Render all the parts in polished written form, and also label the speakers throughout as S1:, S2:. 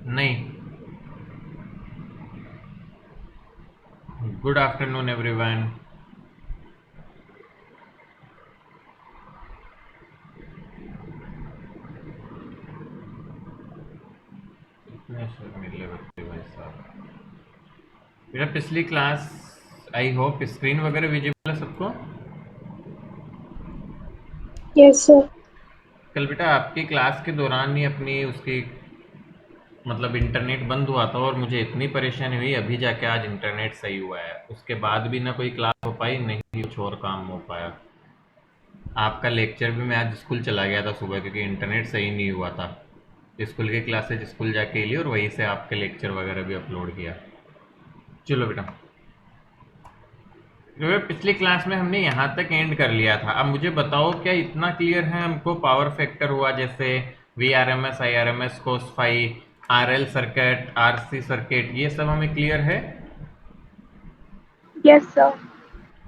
S1: नहीं। Good afternoon everyone. इतने शर्मीले बच्चे भाई साहब। मेरा पिछली क्लास, आई होप स्क्रीन वगैरह विजिबल है सबको।
S2: Yes sir.
S1: कल बेटा आपकी क्लास के दौरान ही अपनी उसकी मतलब इंटरनेट बंद हुआ था और मुझे इतनी परेशानी हुई, अभी जाके आज इंटरनेट सही हुआ है। उसके बाद भी ना कोई क्लास हो पाई, नहीं कुछ और काम हो पाया। आपका लेक्चर भी मैं आज स्कूल चला गया था सुबह, क्योंकि इंटरनेट सही नहीं हुआ था। स्कूल की क्लासेज स्कूल जाके ली और वहीं से आपके लेक्चर वगैरह भी अपलोड किया। चलो बेटा, जो पिछली क्लास में हमने यहाँ तक एंड कर लिया था। अब मुझे बताओ, क्या इतना क्लियर है हमको? पावर फैक्टर हुआ, जैसे V R M S, I R M S, cos phi, R L circuit, R C circuit, ये सब हमें क्लियर है?
S2: Yes sir.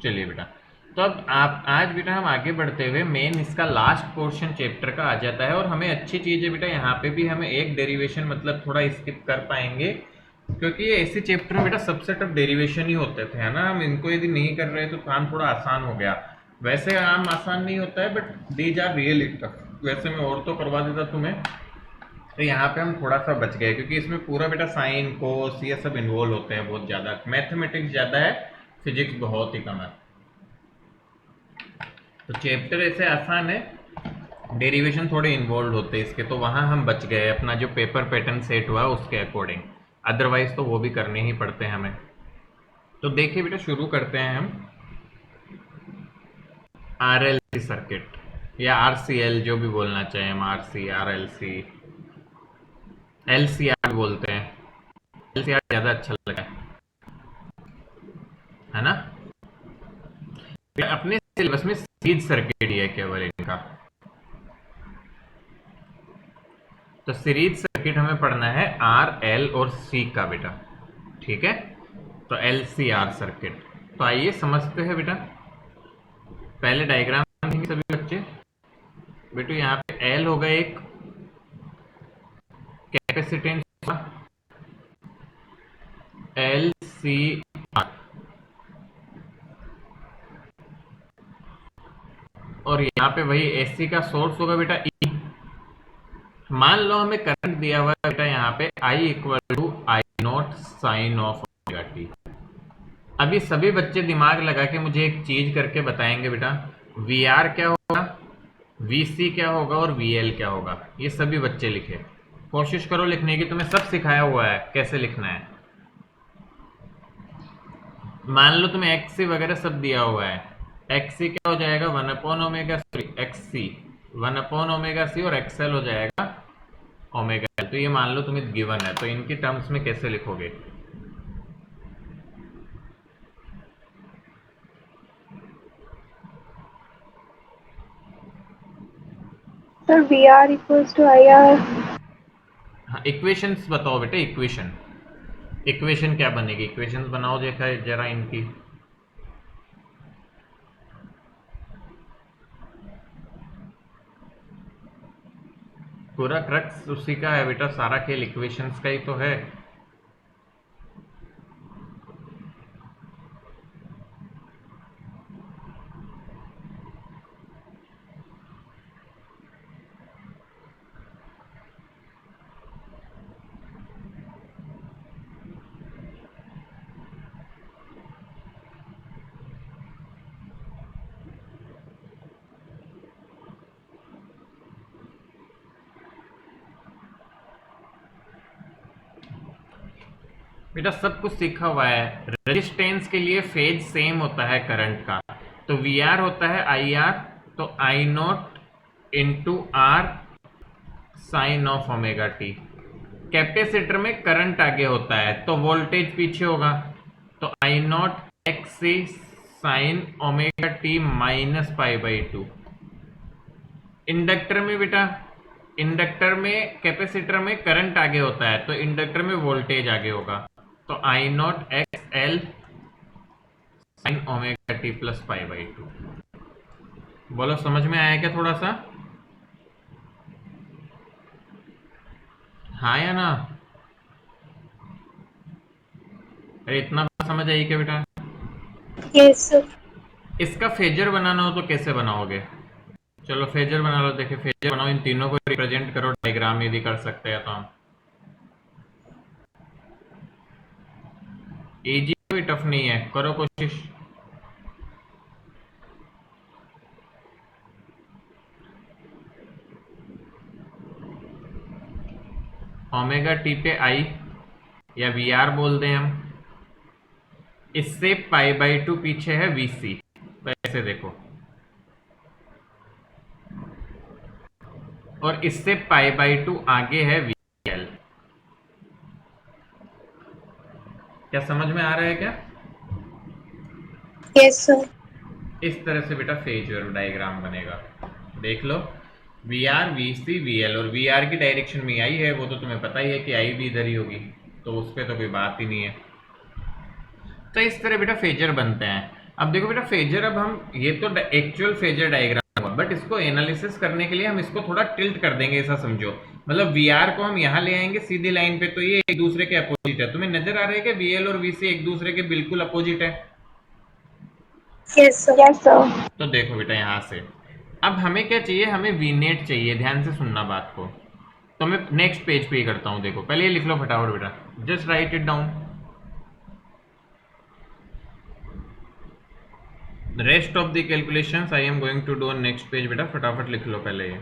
S1: चलिए बेटा, तो अब आप आज बेटा हम आगे बढ़ते हुए मेन इसका लास्ट पोर्शन चैप्टर का आ जाता है। और हमें अच्छी चीज़ है बेटा, यहाँ पे भी हमें एक डेरिवेशन मतलब थोड़ा स्किप कर पाएंगे, क्योंकि ये ऐसे चैप्टर में बेटा सबसे टफ डेरिवेशन ही होते थे, है ना। हम इनको यदि नहीं कर रहे तो काम थोड़ा आसान हो गया। वैसे आम आसान नहीं होता है, but these are really tough. वैसे मैं और तो करवा देता तुम्हें, तो यहाँ पे हम थोड़ा सा बच गए, क्योंकि इसमें पूरा बेटा साइन कोस ये सब इन्वॉल्व होते हैं बहुत ज़्यादा। मैथमेटिक्स ज़्यादा है, फिजिक्स बहुत ही कम है। तो चैप्टर ऐसे आसान है, डेरिवेशन थोड़े इन्वॉल्व होते हैं इसके, तो वहाँ हम बच गए अपना जो पेपर पैटर्न सेट हुआ उसके अकॉर्डिंग। अदरवाइज तो वो भी करने ही पड़ते हैं हमें। तो देखिए बेटा, शुरू करते हैं हम आर एल सी सर्किट, या आर सी एल, जो भी बोलना चाहें हम, R C, R L C, L C R बोलते हैं। एल सी आर ज़्यादा अच्छा लगा है ना। अपने सिलेबस में सीरीज सर्किट ही है केवल इनका। तो सीरीज सर्किट हमें पढ़ना है आर एल और सी का बेटा, ठीक है। तो एल सी आर सर्किट, तो आइए समझते हैं बेटा। पहले डायग्राम देखेंगे सभी बच्चे। बेटू यहाँ पे एल होगा एक कैपेसिटेंस, एल सी आर, और यहाँ पे वही एसी का सोर्स होगा बेटा ई। मान लो हमें करंट दिया हुआ है बेटा यहाँ पे I equal to I naught sine of omega T. अभी सभी बच्चे दिमाग लगा के मुझे एक चीज करके बताएंगे बेटा, वी आर क्या होगा, वी सी क्या होगा और वी एल क्या होगा। ये सभी बच्चे लिखे, कोशिश करो लिखने की, तुम्हें सब सिखाया हुआ है कैसे लिखना है। मान लो तुम्हें एक्स सी वगैरह सब दिया हुआ है। एक्स सी क्या हो जाएगा, one upon omega, sorry X C one upon omega C, और एक्सएल हो जाएगा ओमेगा एल। तो ये मान लो तुम्हें गिवन है, तो इनकी टर्म्स में कैसे लिखोगे?
S2: Sir V R equals to I R.
S1: हाँ, इक्वेशंस बताओ बेटा, इक्वेशन। इक्वेशन क्या बनेगी, इक्वेशंस बनाओ देखा है जरा इनकी। पूरा क्रक्स उसी का है बेटा, सारा खेल इक्वेशंस का ही तो है। बेटा सब कुछ सीखा हुआ है। रेजिस्टेंस के लिए फेज सेम होता है करंट का, तो वी आर होता है आई आर, तो I naught into R sine of omega T. Capacitor में करंट आगे होता है तो वोल्टेज पीछे होगा, तो I naught X C sine omega T minus pi by two. Inductor में बेटा, इंडक्टर में कैपेसिटर में करंट आगे होता है तो इंडक्टर में वोल्टेज आगे होगा, तो I naught X L sine omega T plus pi by two. बोलो समझ में आया क्या थोड़ा सा? हाँ या ना? अरे इतना समझ आई क्या बेटा?
S2: Yes, sir.
S1: इसका फेजर बनाना हो तो कैसे बनाओगे? चलो फेजर बना लो, देखिए फेजर बनाओ, इन तीनों को रिप्रेजेंट करो डायग्राम, यदि कर सकते हैं तो हम। इजी, कोई टफ नहीं है, करो कोशिश। ओमेगा टी पे आई या वी आर बोल दें हम, इससे पाई बाई टू पीछे है वी सी, तो ऐसे देखो, और इससे पाई बाई टू आगे है वी एल। क्या समझ में आ रहा है क्या?
S2: Yes, sir.
S1: इस तरह से बेटा फेजर डायग्राम बनेगा, देख लो। V R V C V L, और वी आर की डायरेक्शन में आई है, वो तो तुम्हें पता ही है कि आई भी इधर ही होगी, तो उस पर तो कोई बात ही नहीं है। तो इस तरह बेटा फेजर बनते हैं। अब देखो बेटा फेजर, अब हम ये तो एक्चुअल फेजर डायग्राम हुआ, बट इसको एनालिसिस करने के लिए हम इसको थोड़ा टिल्ट कर देंगे, ऐसा समझो। मतलब वी आर को हम यहाँ ले आएंगे सीधी लाइन पे, तो ये एक दूसरे के अपोजिट है। तुम्हें नजर आ रहा है कि वी एल और वी सी एक दूसरे के बिल्कुल अपोजिट है?
S2: Yes, sir. Yes, sir.
S1: तो देखो बेटा यहाँ से, अब हमें क्या चाहिए, हमें वी नेट चाहिए। ध्यान से सुनना बात को, तो मैं नेक्स्ट पेज पे ही करता हूँ। देखो पहले ये लिख लो फटाफट बेटा, just write it down. Rest of the calculations I am going to do on next page. बेटा फटाफट लिख लो पहले ये।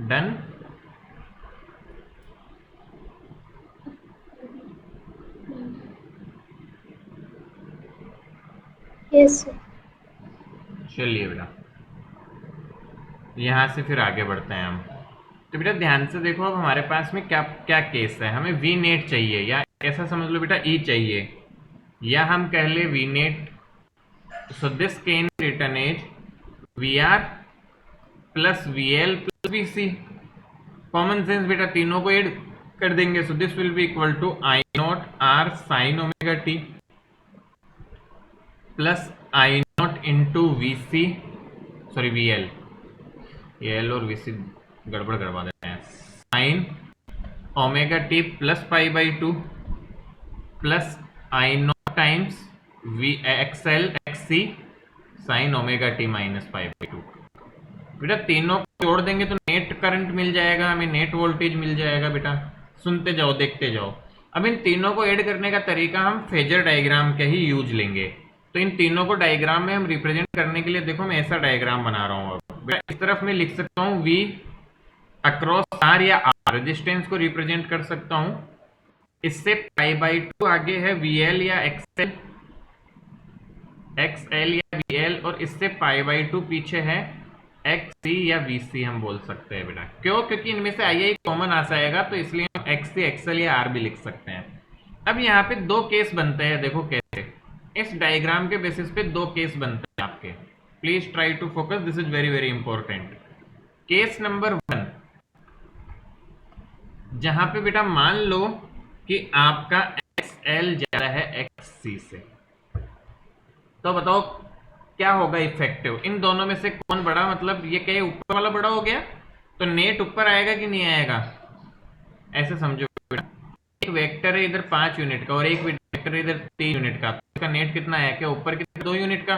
S1: डन।
S2: Yes, sir.
S1: चलिए बेटा यहाँ से फिर आगे बढ़ते हैं हम। तो बेटा ध्यान से देखो, अब हमारे पास में क्या क्या केस है। हमें वी नेट चाहिए, या ऐसा समझ लो बेटा ई चाहिए, या हम कह ले V net. So this can return as V R plus V L plus V C. Common sense बेटा, तीनों को ऐड कर देंगे। So this will be equal to I naught R sine omega T plus I naught into V C, sorry V L, ये L और V C गड़बड़ करवा देते हैं, sine omega T plus pi by two plus I naught times V x L X C sine omega T minus pi by two. बेटा तीनों को जोड़ देंगे तो नेट करंट मिल जाएगा हमें, नेट वोल्टेज मिल जाएगा। बेटा सुनते जाओ देखते जाओ। अब इन तीनों को ऐड करने का तरीका हम फेजर डायग्राम का ही यूज लेंगे। तो इन तीनों को डायग्राम में हम रिप्रेजेंट करने के लिए देखो मैं ऐसा डायग्राम बना रहा हूँ। अब बेटा इस तरफ मैं लिख सकता हूँ वी अक्रॉस आर, या आर रेजिस्टेंस को रिप्रेजेंट कर सकता हूँ। इससे पाई बाई टू आगे है वी एल या एक्सएल, एक्सएल या वी एल, और इससे पाई बाई टू पीछे है एक्स सी या वी सी हम बोल सकते हैं। बेटा क्यों? क्योंकि इनमें से आई कॉमन आ जाएगा, तो इसलिए हम एक्स सी एक्सएल या आर भी लिख सकते हैं। अब यहाँ पे दो केस बनते हैं, देखो कैसे। इस डायग्राम के बेसिस पे दो केस बनते हैं आपके। Please try to focus, this is very very important. Case number 1, जहां पे बेटा मान लो कि आपका एक्सएल ज्यादा है एक्स सी से, तो बताओ क्या होगा इफेक्टिव? इन दोनों में से कौन बड़ा, मतलब ये क्या ऊपर वाला बड़ा हो गया, तो नेट ऊपर आएगा कि नहीं आएगा? ऐसे समझो बेटा, एक वेक्टर है इधर 5 यूनिट का और एक वेक्टर है इधर 3 यूनिट का, तो इसका नेट कितना है? क्या ऊपर कितना? 2 यूनिट का।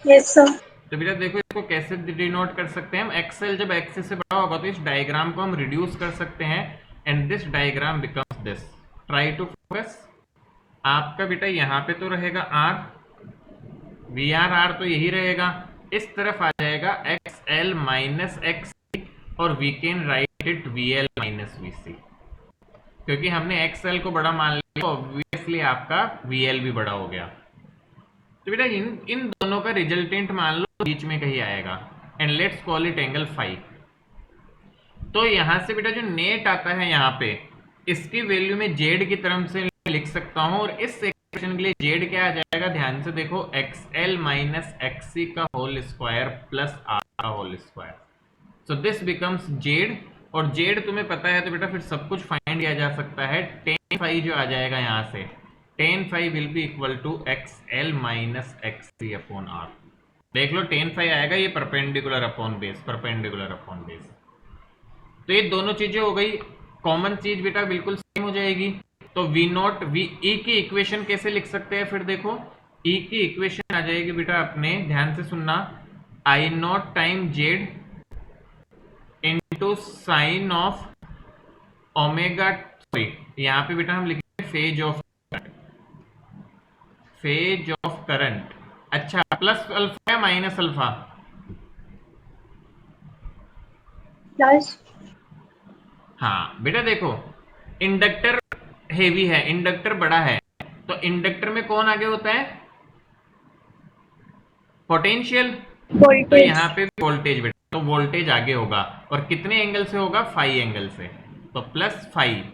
S2: Yes, sir.
S1: तो बेटा देखो इसको कैसे डिनोट कर सकते हैं हम। एक्सएल जब एक्सिस से बड़ा होगा तो इस डायग्राम को हम रिड्यूस कर सकते हैं, and this diagram becomes this. Try to focus. आपका बेटा यहाँ पे तो रहेगा आर, वी आर आर तो यही रहेगा, इस तरफ आ जाएगा एक्स एल माइनस एक्स, और we can write it V L minus V C. क्योंकि हमने एक्स एल को बड़ा मान लिया, ऑब्वियसली आपका वी एल भी बड़ा हो गया। तो बेटा इन दोनों का रिजल्टेंट मान लो बीच में कहीं आएगा, and let's call it angle phi. तो यहां से बेटा जो नेट आता है यहाँ पे, इसकी वैल्यू में जेड की तरफ से लिख सकता हूं, और इस इक्वेशन के लिए जेड क्या आ जाएगा, ध्यान से देखो, एक्सएल माइनस एक्ससी का होल स्क्वायर प्लस आर का whole square. So this becomes Z, और जेड तुम्हें पता है तो बेटा फिर सब कुछ फाइंड किया जा सकता है। टेन फाइव जो आ जाएगा यहाँ से, tan phi will be equal to XL minus XC upon R. देख लो टेन फाइव आएगा, ये perpendicular upon base, perpendicular upon base. तो ये दोनों चीजें हो गई। कॉमन चीज बेटा बिल्कुल सेम हो जाएगी। तो वी नॉट वी ई की इक्वेशन कैसे लिख सकते हैं फिर देखो, ई की इक्वेशन आ जाएगी बेटा अपने, ध्यान से सुनना, I naught time Z into sine of omega, sorry यहाँ पे बेटा हम लिखेंगे फेज ऑफ करंट। अच्छा, प्लस अल्फा या माइनस अल्फा?
S2: प्लस।
S1: हाँ बेटा देखो, इंडक्टर हेवी है, इंडक्टर बड़ा है, तो इंडक्टर में कौन आगे होता है, पोटेंशियल। तो
S2: वोल्टेज।
S1: यहाँ पे भी वोल्टेज बेटा, तो वोल्टेज आगे होगा, और कितने एंगल से होगा, फाइव एंगल से, तो प्लस फाइव,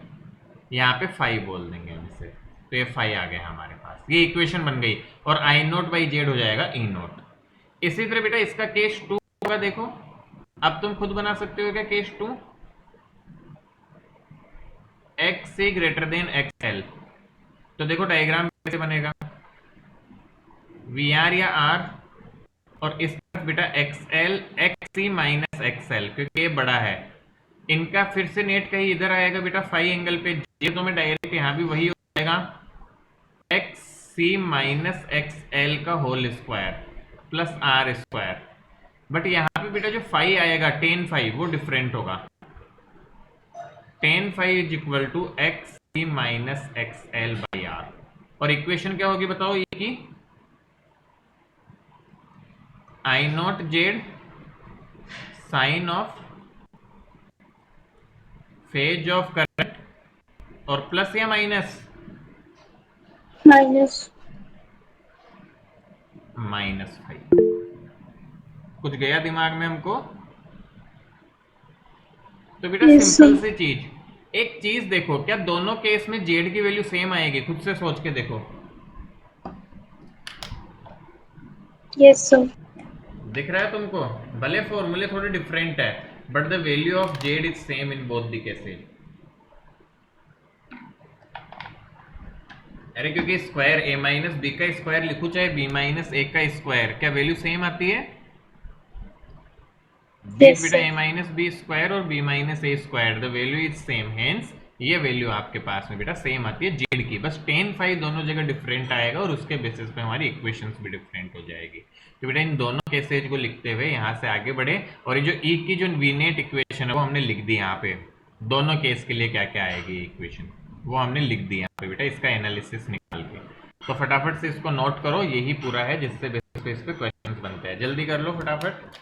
S1: यहाँ पे फाइव बोल देंगे हम इसे, तो ये फाइव आ गया हमारे पास, ये इक्वेशन बन गई, और आई नोट बाई जेड हो जाएगा ई नोट। इसी तरह बेटा इसका केस टू होगा, देखो अब तुम खुद बना सकते हो क्या केस टू, एक्स से ग्रेटर देन एक्स एल। तो देखो डायग्राम कैसे बनेगा, वी आर या आर, और इस तरफ बेटा x L X C minus X L, क्योंकि ये बड़ा है, इनका फिर से नेट कहीं इधर आएगा बेटा फाइव एंगल पे, ये तो मैं डायरेक्ट यहाँ भी वही हो जाएगा, X C minus X L का whole square plus R square. But यहाँ पे बेटा जो फाइव आएगा, टेन फाइव, वो डिफरेंट होगा, tan phi is equal to X C minus X L by R. और इक्वेशन क्या होगी बताओ ये की, I naught Z sine of phase of current, और प्लस या माइनस,
S2: माइनस।
S1: Minus phi. कुछ गया दिमाग में हमको? तो बेटा
S2: यस
S1: सिंपल
S2: सर।
S1: सी चीज, एक चीज देखो, क्या दोनों केस में जेड की वैल्यू सेम आएगी, खुद से सोच के देखो,
S2: यस सर।
S1: दिख रहा है तुमको, भले फॉर्मूले थोड़े डिफरेंट है, but the value of Z is same in both the cases. अरे क्योंकि स्क्वायर ए माइनस बी का स्क्वायर लिखो चाहे बी माइनस ए का स्क्वायर, क्या वैल्यू सेम आती है? बीट
S2: यस
S1: बेटा
S2: sir.
S1: A minus B square और B minus A square, the value is same, hence ये वैल्यू आपके पास में बेटा सेम आती है जेड की, बस टेन फाइव दोनों जगह डिफरेंट आएगा, और उसके बेसिस पे हमारी इक्वेशंस भी डिफरेंट हो जाएगी। तो बेटा इन दोनों केसेज को लिखते हुए यहाँ से आगे बढ़े, और ये जो ई की जो वीनेट इक्वेशन है वो हमने लिख दी यहाँ पे, दोनों केस के लिए क्या क्या आएगी इक्वेशन, वो हमने लिख दी यहाँ पे बेटा, इसका एनालिसिस निकाल के। तो फटाफट से इसको नोट करो, यही पूरा है जिससे बेसिस पे इस पे क्वेश्चंस बनते हैं, जल्दी कर लो फटाफट।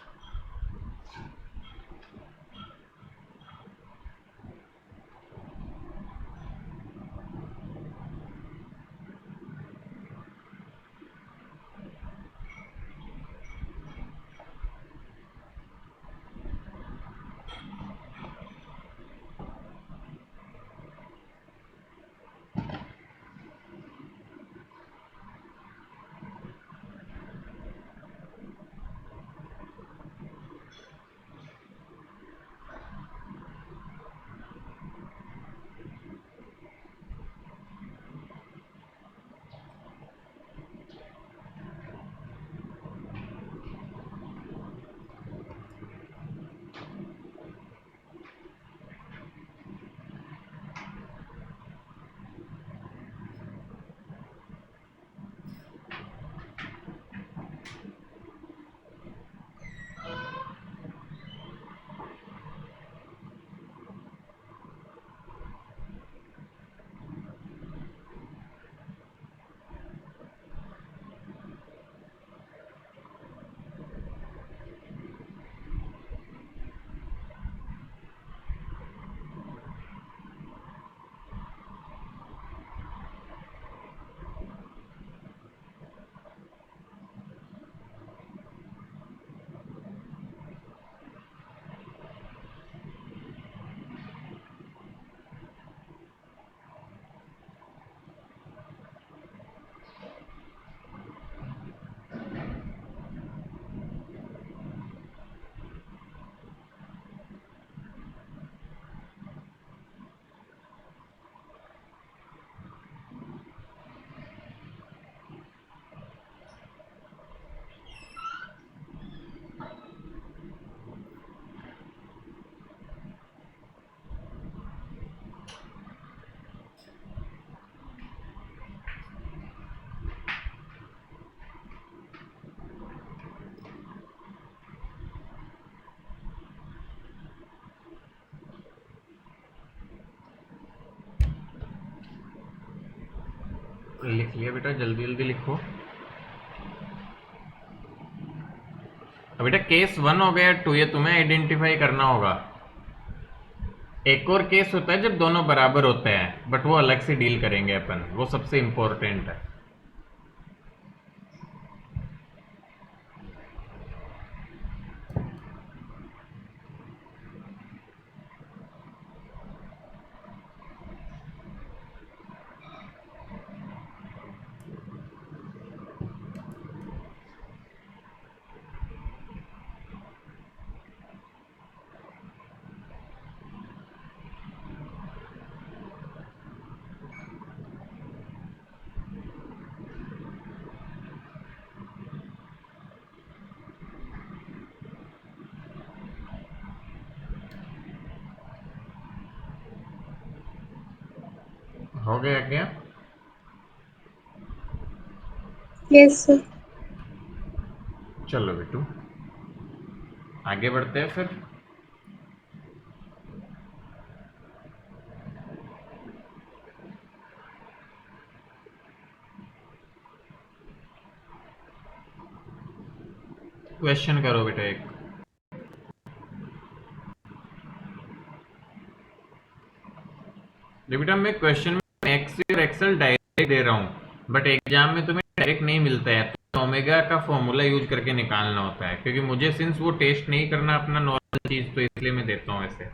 S1: लिख लिया बेटा, जल्दी जल्दी लिखो। अब बेटा केस 1 हो गया 2, ये तुम्हें आइडेंटिफाई करना होगा। एक और केस होता है जब दोनों बराबर होते हैं, बट वो अलग से डील करेंगे अपन, वो सबसे इंपॉर्टेंट है। हो गया क्या?
S2: Yes, sir.
S1: चलो बेटू आगे बढ़ते हैं फिर। क्वेश्चन करो बेटा एक। बेटा मैं क्वेश्चन में एक्स और एक्सेल डायरेक्ट दे रहा हूँ, बट एग्जाम में तुम्हें डायरेक्ट नहीं मिलता है, तो ओमेगा का फॉर्मूला यूज करके निकालना होता है, क्योंकि मुझे सिंस वो टेस्ट नहीं करना अपना नॉर्मल चीज, तो इसलिए मैं देता हूँ ऐसे।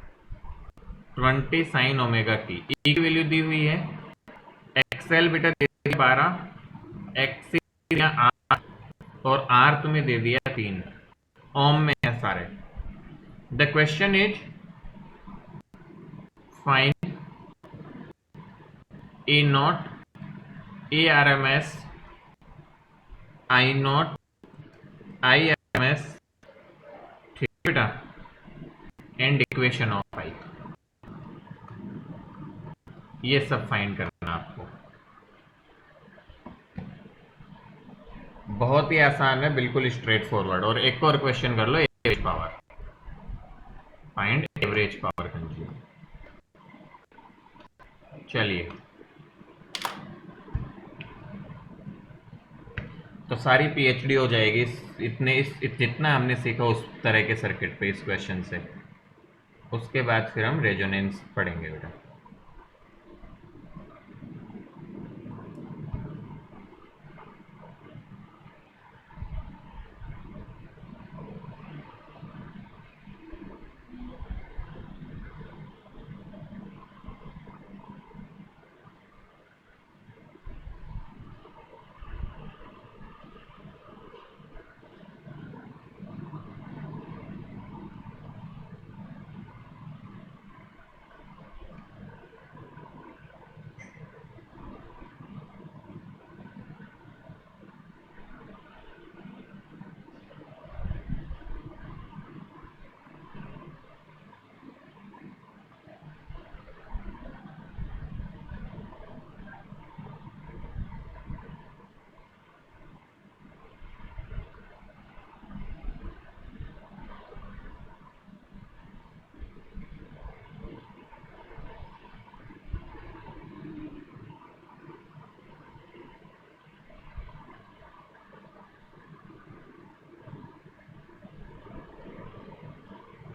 S1: 20 साइन ओमेगा की ई की वैल्यू दी हुई है, एक्सेल बेटा दे दिया 12, एक्स दिया 8 और आर तुम्हें दे दिया 3, ओम में है सारे। The question is find A naught, A R M S, I naught, I M S, ठीक बेटा, एंड इक्वेशन ऑफ आई। ये सब फाइंड करना आपको, बहुत ही आसान है, बिल्कुल स्ट्रेट फॉरवर्ड। और एक और क्वेश्चन कर लो, average power, find average power consume. चलिए तो सारी पीएचडी हो जाएगी इस जितना हमने सीखा उस तरह के सर्किट पे इस क्वेश्चन से। उसके बाद फिर हम रेजोनेंस पढ़ेंगे बेटा।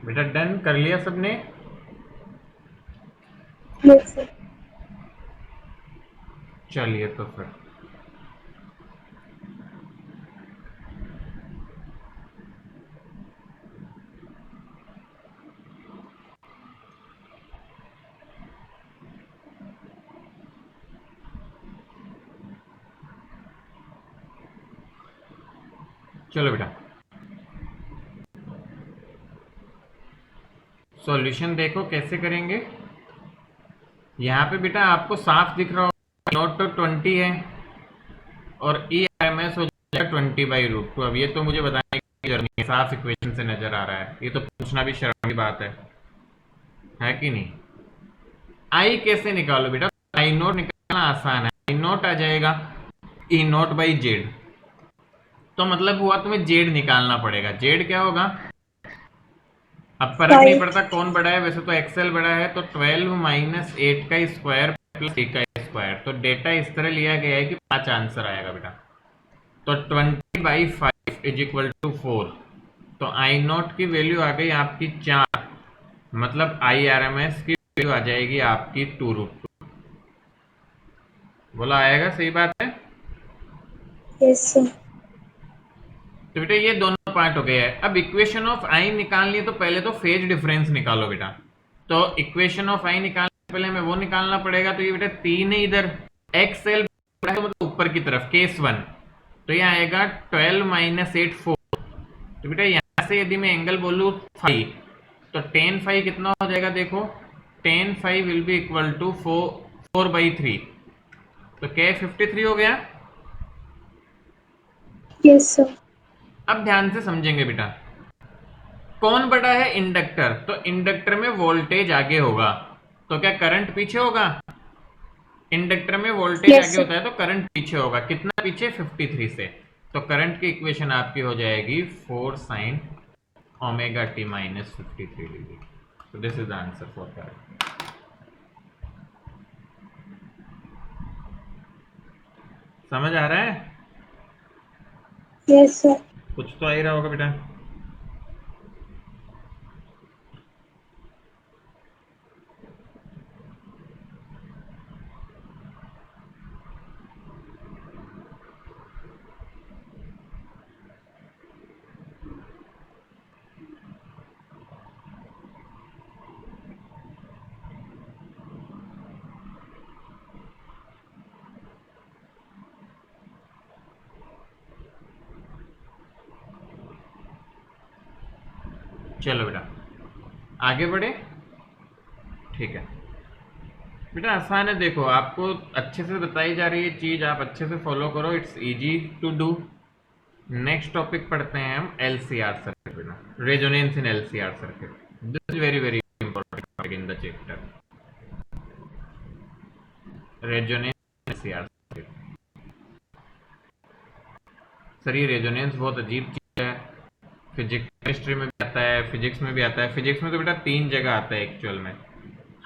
S1: बेटा डन कर लिया सबने?
S2: Yes, sir.
S1: चलिए तो फिर चलो बेटा सॉल्यूशन देखो कैसे करेंगे। यहाँ पे बेटा आपको साफ दिख रहा होगा नोट तो 20 है और ई एम एस हो जाएगा 20/√2। अब ये तो मुझे बताने की जरूरत नहीं है, साफ इक्वेशन से नजर आ रहा है, ये तो पूछना भी शर्म की बात है कि नहीं? आई कैसे निकालो बेटा? आई नोट निकालना आसान है, आई नोट आ जाएगा ई नोट बाई जेड, तो मतलब हुआ तुम्हें जेड निकालना पड़ेगा। जेड क्या होगा? अब फर्क नहीं
S2: 5.
S1: पड़ता कौन बड़ा है, वैसे तो एक्सेल बड़ा है, तो 12 - 8 का स्क्वायर प्लस 1 का स्क्वायर, तो डेटा इस तरह लिया गया है कि 5 आंसर आएगा बेटा। तो 20/5 इज इक्वल टू 4, तो आई नॉट की वैल्यू आ गई आपकी 4, मतलब आई आर एम एस की वैल्यू आ जाएगी आपकी 2√2। बोला आएगा, सही बात है।
S2: Yes, sir.
S1: तो बेटा ये दोनों पार्ट हो गए हैं। अब इक्वेशन ऑफ आई निकालनी है तो पहले तो फेज डिफरेंस निकालो बेटा। तो इक्वेशन ऑफ आई निकालने से पहले हमें वो निकालना पड़ेगा। तो ये बेटा 3 है इधर, एक्सएल मतलब ऊपर की तरफ केस 1, तो ये आएगा 12 - 8 4। तो बेटा यहां से यदि मैं एंगल बोलूं 5, तो tan फाइव कितना हो जाएगा, देखो tan phi will be equal to 4/3, तो क्या 53 हो गया।
S2: Yes, sir.
S1: अब ध्यान से समझेंगे बेटा, कौन बड़ा है, इंडक्टर, तो इंडक्टर में वोल्टेज आगे होगा, तो क्या करंट पीछे होगा। इंडक्टर में वोल्टेज
S2: Yes,
S1: आगे
S2: sir.
S1: होता है तो करंट पीछे होगा, कितना पीछे, 53 से। तो करंट की इक्वेशन आपकी हो जाएगी 4 sin ओमेगा t - 53 डिग्री। तो this is the answer for current. समझ आ रहा है,
S2: Yes, sir.
S1: कुछ तो आ ही रहा होगा बेटा। चलो बेटा आगे बढ़े, ठीक है बेटा, आसान है। देखो आपको अच्छे से बताई जा रही है चीज, आप अच्छे से फॉलो करो, it's easy to do. Next topic पढ़ते हैं हम LCR सर्किट बेटा, resonance in LCR circuit. This is very very important topic in the chapter, resonance LCR circuit. सर ये रेजोनेंस बहुत अजीब चीज है, फिजिक्स केमिस्ट्री में भी आता है, फिजिक्स में भी आता है। फिजिक्स में तो बेटा 3 जगह आता है एक्चुअल में,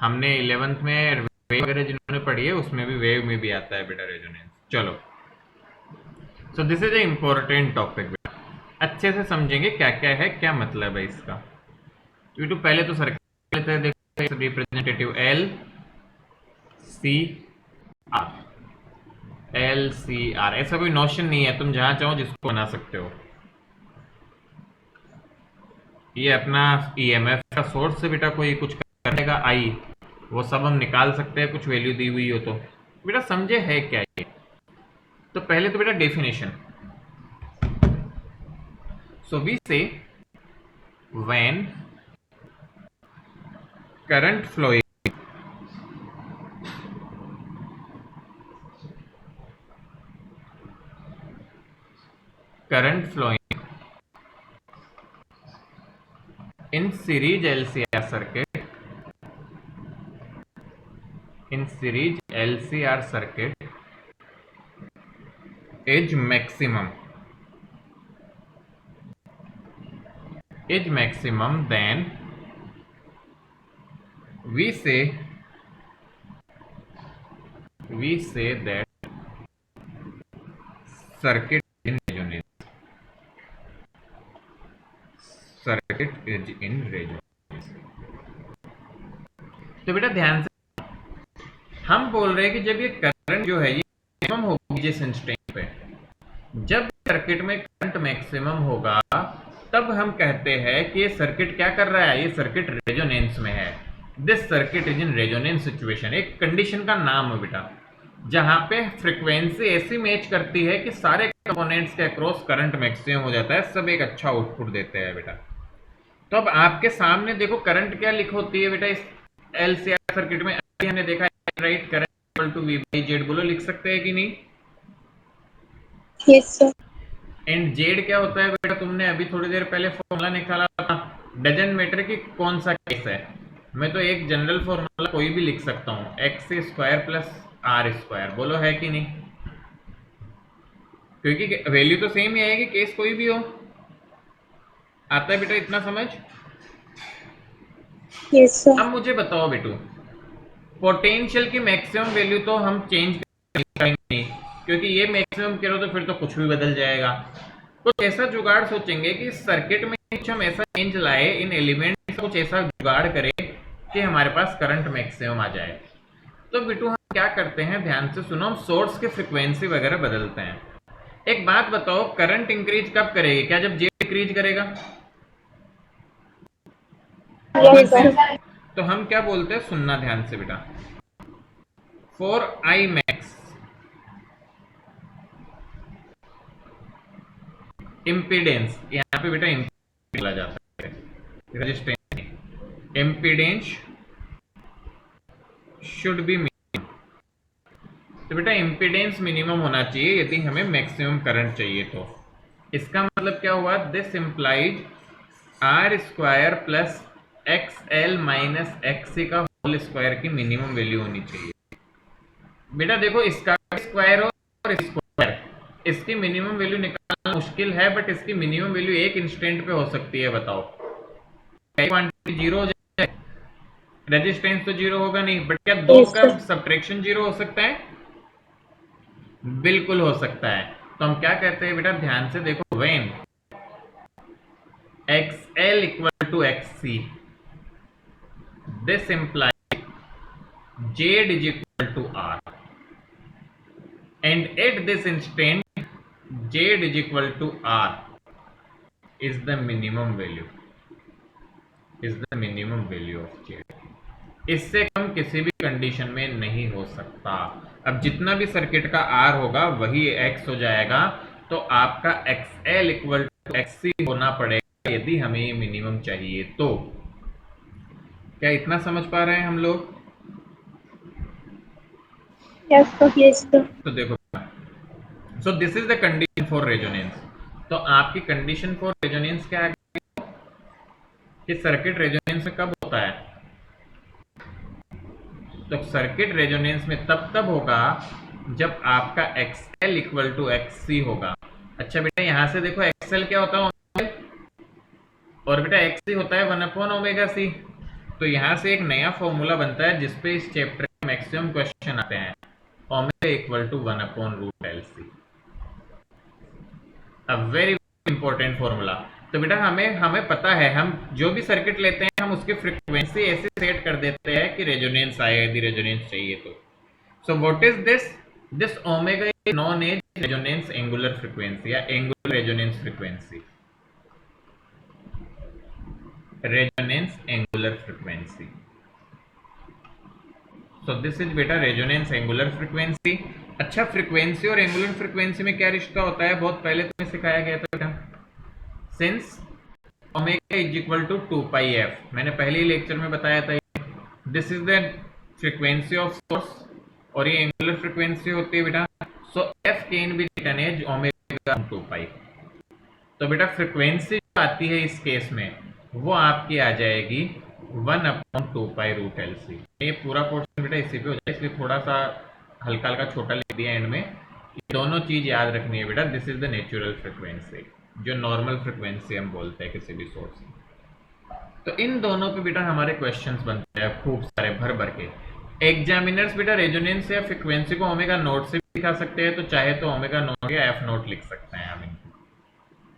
S1: हमने 11th में वेव वगैरह जिन्होंने पढ़ी है उसमें भी वेव में भी आता है बेटा रेजोनेंस। चलो, सो this is a important topic बेटा, अच्छे से समझेंगे क्या क्या है, क्या मतलब है इसका। यूट्यूब पहले तो सर्किट लेते हैं, देखो रिप्रेजेंटेटिव LCR, ऐसा कोई नोशन नहीं है, तुम जहां चाहो जिसको बना सकते हो। ये अपना EMF का सोर्स है बेटा, कोई कुछ करेगा आई, वो सब हम निकाल सकते हैं, कुछ वैल्यू दी हुई हो तो। बेटा समझे है क्या ये, तो पहले तो बेटा definition. So we say when current flowing in series LCR circuit, is maximum, then we say that circuit is in resonance। तो बेटा ध्यान से, हम बोल रहे हैं कि जब ये करंट जो है ये मैक्सिमम होगी जिस इंस्टेंट पे, जब सर्किट में करंट मैक्सिमम होगा तब हम कहते हैं कि ये सर्किट क्या कर रहा है, ये सर्किट रेजोनेंस में है। This circuit is in resonance situation, एक कंडीशन का नाम है बेटा, जहां पे फ्रीक्वेंसी ऐसी मैच करती है कि सारे कंपोनेंट्स के अक्रॉस करंट मैक्सिमम हो जाता है, सब एक अच्छा आउटपुट देते हैं बेटा। तो अब आपके सामने देखो करंट क्या लिख होती है बेटा इस LCR सर्किट में, हमने देखा right, current equal to V/Z, बोलो लिख सकते हैं कि नहीं।
S2: Yes, sir.
S1: एंड जेड क्या होता है बेटा, तुमने अभी थोड़ी देर पहले फॉर्मूला निकाला था, डजेंट मैटर कि कौन सा केस है, मैं तो एक जनरल फॉर्मूला कोई भी लिख सकता हूँ, x² + r², बोलो है कि नहीं, क्योंकि वैल्यू तो सेम ही आएगी केस कोई भी हो। आता है बेटा इतना समझ।
S2: Yes, sir.
S1: अब मुझे बताओ बेटू, पोटेंशियल की मैक्सिमम वैल्यू तो हम चेंज करेंगे नहीं, क्योंकि ये मैक्सिमम करो तो फिर तो कुछ भी बदल जाएगा। कुछ ऐसा जुगाड़ सोचेंगे कि सर्किट में कुछ हम ऐसा चेंज लाए, इन एलिमेंट कुछ ऐसा जुगाड़ करें कि हमारे पास करंट मैक्सिमम आ जाए। तो बिटू हम क्या करते हैं, ध्यान से सुनो, हम सोर्स की फ्रीक्वेंसी वगैरह बदलते हैं। एक बात बताओ, करंट इंक्रीज कब करेगी? क्या जब जे डिक्रीज करेगा?
S2: Yes, sir.
S1: तो हम क्या बोलते हैं, सुनना ध्यान से बेटा, फॉर आई मैक्स इम्पीडेंस, यहाँ पे बेटा इम्पीडेंस बोला जाता है, resistance, impedance should be minimum. तो बेटा इम्पीडेंस मिनिमम होना चाहिए यदि हमें मैक्सिमम करंट चाहिए। तो इसका मतलब क्या हुआ, this implies R square plus X L minus X C का होल स्क्वायर की मिनिमम वैल्यू होनी चाहिए। बेटा देखो, इसका स्क्वायर और स्क्वायर, इसकी मिनिमम वैल्यू निकालना मुश्किल है, बट इसकी मिनिमम वैल्यू एक इंस्टेंट पे हो सकती है। बताओ, क्वांटिटी जीरो हो जाए, रेजिस्टेंस तो जीरो होगा नहीं, बट क्या दो
S2: Yes,
S1: का
S2: sir.
S1: सब्ट्रैक्शन जीरो हो सकता है? बिल्कुल हो सकता है। तो हम क्या कहते हैं बेटा, ध्यान से देखो, when XL equal to XC, this implies Z is equal to R, and at this instant Z is equal to R is the minimum value, is the minimum value of Z। इससे कम किसी भी condition में नहीं हो सकता। अब जितना भी सर्किट का R होगा वही X हो जाएगा, तो आपका XL इक्वल टू XC होना पड़ेगा यदि हमें ये मिनिमम चाहिए। तो क्या इतना समझ पा रहे हैं हम लोग?
S2: Yes, sir. Yes, sir.
S1: तो देखो, सो this is the condition for resonance. तो आपकी कंडीशन फॉर रेजोनेंस क्या है कि सर्किट रेजोनेंस में कब होता है? तो सर्किट रेजोनेंस में तब होगा जब आपका XL इक्वल टू XC होगा। अच्छा बेटा, यहां से देखो, XL क्या होता है, और बेटा XC होता है 1/ओमेगा C। तो यहां से एक नया फॉर्मूला बनता है जिसपे इस चैप्टर के मैक्सिमम क्वेश्चन आते हैं, omega equal to 1/√LC, a very important formula. तो बेटा हमें पता है, हम जो भी सर्किट लेते हैं हम उसकी फ्रीक्वेंसी ऐसे सेट कर देते हैं कि रेजोनेंस आए, यदि रेजोनेंस चाहिए तो। So what is this omega is known as resonance angular frequency या angular resonance frequency, resonance angular frequency. So this is बेटा रेजोनेंस एंगुलर फ्रीक्वेंसी। अच्छा, फ्रीक्वेंसी और एंगुलर फ्रीक्वेंसी में क्या रिश्ता होता है, बहुत पहले तुम्हें सिखाया गया था बेटा, since omega is equal to 2πf, मैंने पहले ही लेक्चर में बताया था। This is the frequency of source और ये एंगुलर फ्रीक्वेंसी होती है बेटा। So f can be written as omega 2π। तो बेटा फ्रीक्वेंसी जो आती है इस केस में वो आपकी आ जाएगी 1/2π√LC। ये पूरा पोर्शन बेटा इसी पे हो जाए, इसलिए थोड़ा सा हल्का हल्का छोटा लिख दिया एंड में। ये दोनों चीज याद रखनी है बेटा, this is the natural frequency, जो नॉर्मल फ्रीक्वेंसी हम बोलते हैं किसी भी सोर्स की। तो इन दोनों पे बेटा हमारे क्वेश्चंस बनते हैं खूब सारे भर भर के। एग्जामिनर्स बेटा रेजोनेंस या फ्रीक्वेंसी को ओमेगा नोट से भी दिखा सकते हैं, तो चाहे तो ओमेगा नोट या एफ नोट लिख सकते हैं हम,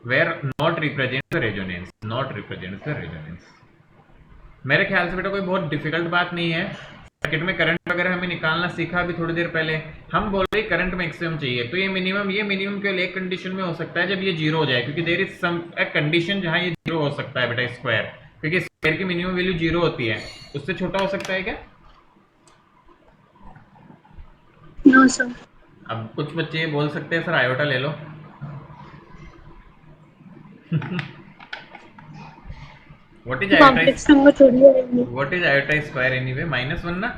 S1: where naught represent the resonance, naught represent the resonance. मेरे ख्याल से बेटा कोई बहुत डिफिकल्ट बात नहीं है। सर्किट में करंट वगैरह हमें निकालना सीखा अभी थोड़ी देर पहले। हम बोल रहे करंट मैक्सिमम चाहिए, तो ये मिनिमम केवल एक कंडीशन में हो सकता है, जब ये जीरो हो जाए, क्योंकि देयर इज सम कंडीशन जहां ये जीरो हो सकता है बेटा, स्क्वायर, क्योंकि स्क्वायर की मिनिमम वैल्यू जीरो होती है। उससे छोटा हो सकता है क्या?
S2: No, sir.
S1: अब कुछ बच्चे ये बोल सकते हैं सर आयोटा ले लो। What is iota?
S2: Complex number थोड़ी है।
S1: What is iota square anyway? -1 ना?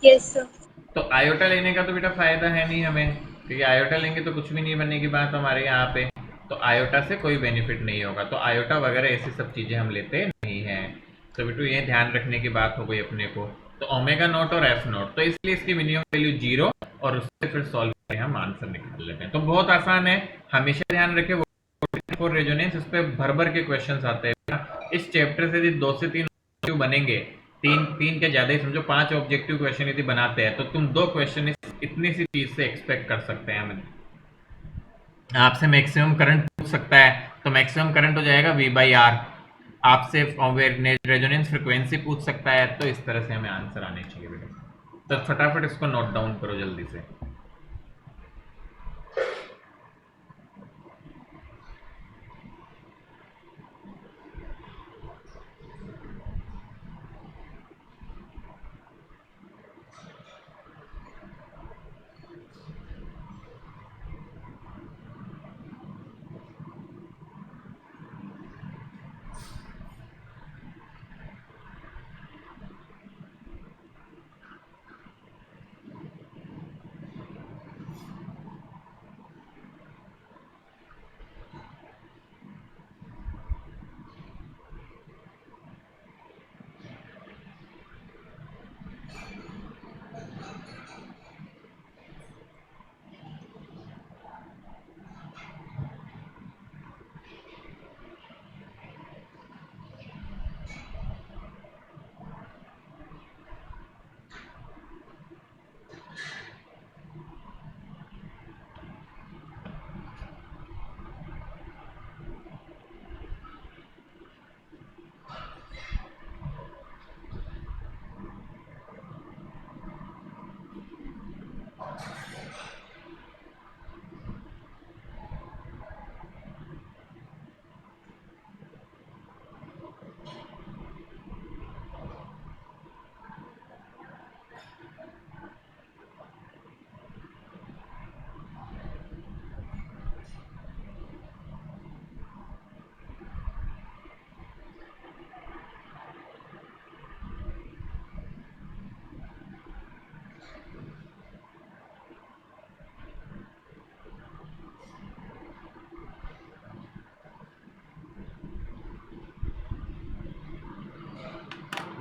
S2: Yes, sir.
S1: तो आयोटा लेने का तो बेटा फायदा है नहीं हमें, क्योंकि आयोटा लेंगे तो कुछ भी नहीं बनने की बात हमारे यहाँ पे, तो आयोटा से कोई बेनिफिट नहीं होगा। तो आयोटा वगैरह ऐसी सब चीजें हम लेते नहीं हैं। तो बेटू ये ध्यान रखने की बात हो गई अपने को। तो ओमेगा नॉट और एफ नॉट, तो इसलिए इसकी मिनिमम वैल्यू जीरो, और उससे फिर सॉल्व करके हम आंसर निकाल लेते हैं। तो बहुत आसान है, हमेशा ध्यान रखें फॉर रेजोनेंस, इस पे भर भर के क्वेश्चंस आते हैं। इस चैप्टर से 2 से 3 बनेंगे तीन तीन के ज़्यादा ही समझो, 5 ऑब्जेक्टिव क्वेश्चन यदि बनाते हैं तो तुम 2 क्वेश्चन इतनी सी चीज़ से एक्सपेक्ट कर सकते हैं। हमें आपसे मैक्सिमम करंट पूछ सकता है तो मैक्सिमम करंट हो जाएगा V बाई आर। आपसे रेजोनेंस फ्रिक्वेंसी पूछ सकता है, तो इस तरह से हमें आंसर आने चाहिए बेटा। तो फटाफट इसको नोट डाउन करो जल्दी से।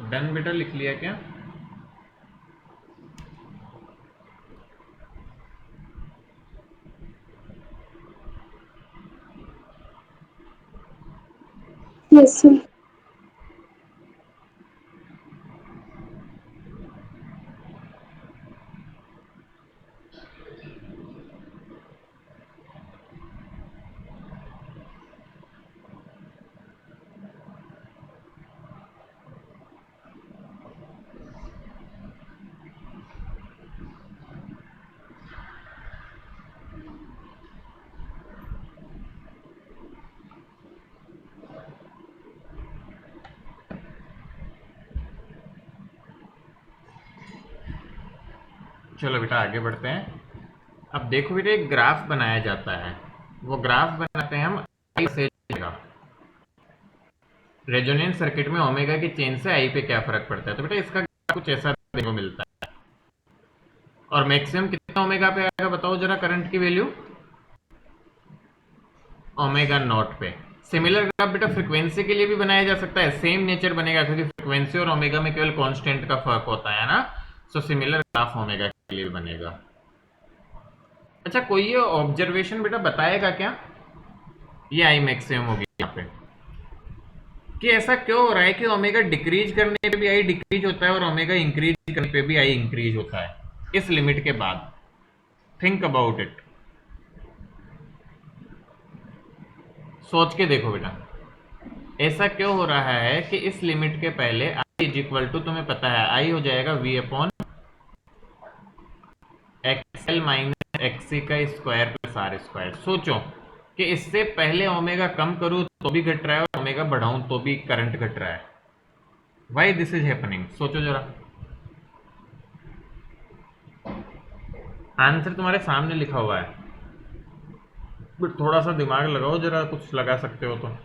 S1: डन बेटा, लिख लिया क्या?
S2: Yes, sir.
S1: चलो बेटा आगे बढ़ते हैं। अब देखो बेटा, एक ग्राफ बनाया जाता है। वो ग्राफ बनाते हैं हम आई से का। रेजोनेंस सर्किट में ओमेगा की चेंज से आई पे क्या फर्क पड़ता है, तो बेटा इसका कुछ ऐसा देखने को मिलता है। और मैक्सिमम कितना ओमेगा पे आएगा बताओ जरा, करंट की वैल्यू ओमेगा नॉट पे। सिमिलर ग्राफ बेटा फ्रीक्वेंसी के लिए भी बनाया जा सकता है, सेम नेचर बनेगा, क्योंकि फ्रीक्वेंसी और ओमेगा में केवल कांस्टेंट का फर्क होता है ना। सो सिमिलर ग्राफ ओमेगा के लिए भी बनेगा। अच्छा, कोई ये ऑब्जर्वेशन बेटा बताएगा क्या? ये आई मैक्सिमम होगी यहाँ पे, कि ऐसा क्यों हो रहा है कि ओमेगा डिक्रीज करने पे भी आई डिक्रीज होता है और ओमेगा इंक्रीज करने पे भी आई इंक्रीज होता है इस लिमिट के बाद। थिंक अबाउट इट, सोच के देखो बेटा, ऐसा क्यों हो रहा है कि इस लिमिट के पहले आई इज इक्वल टू, तुम्हें पता है आई हो जाएगा V upon XL minus XC का स्क्वायर प्लस आर स्क्वायर। सोचो कि इससे पहले ओमेगा कम करूं तो भी घट रहा है और ओमेगा बढ़ाऊं तो भी करंट घट रहा है। व्हाई दिस इज हैपनिंग, सोचो जरा। आंसर तुम्हारे सामने लिखा हुआ है, बट थोड़ा सा दिमाग लगाओ जरा, कुछ लगा सकते हो तो।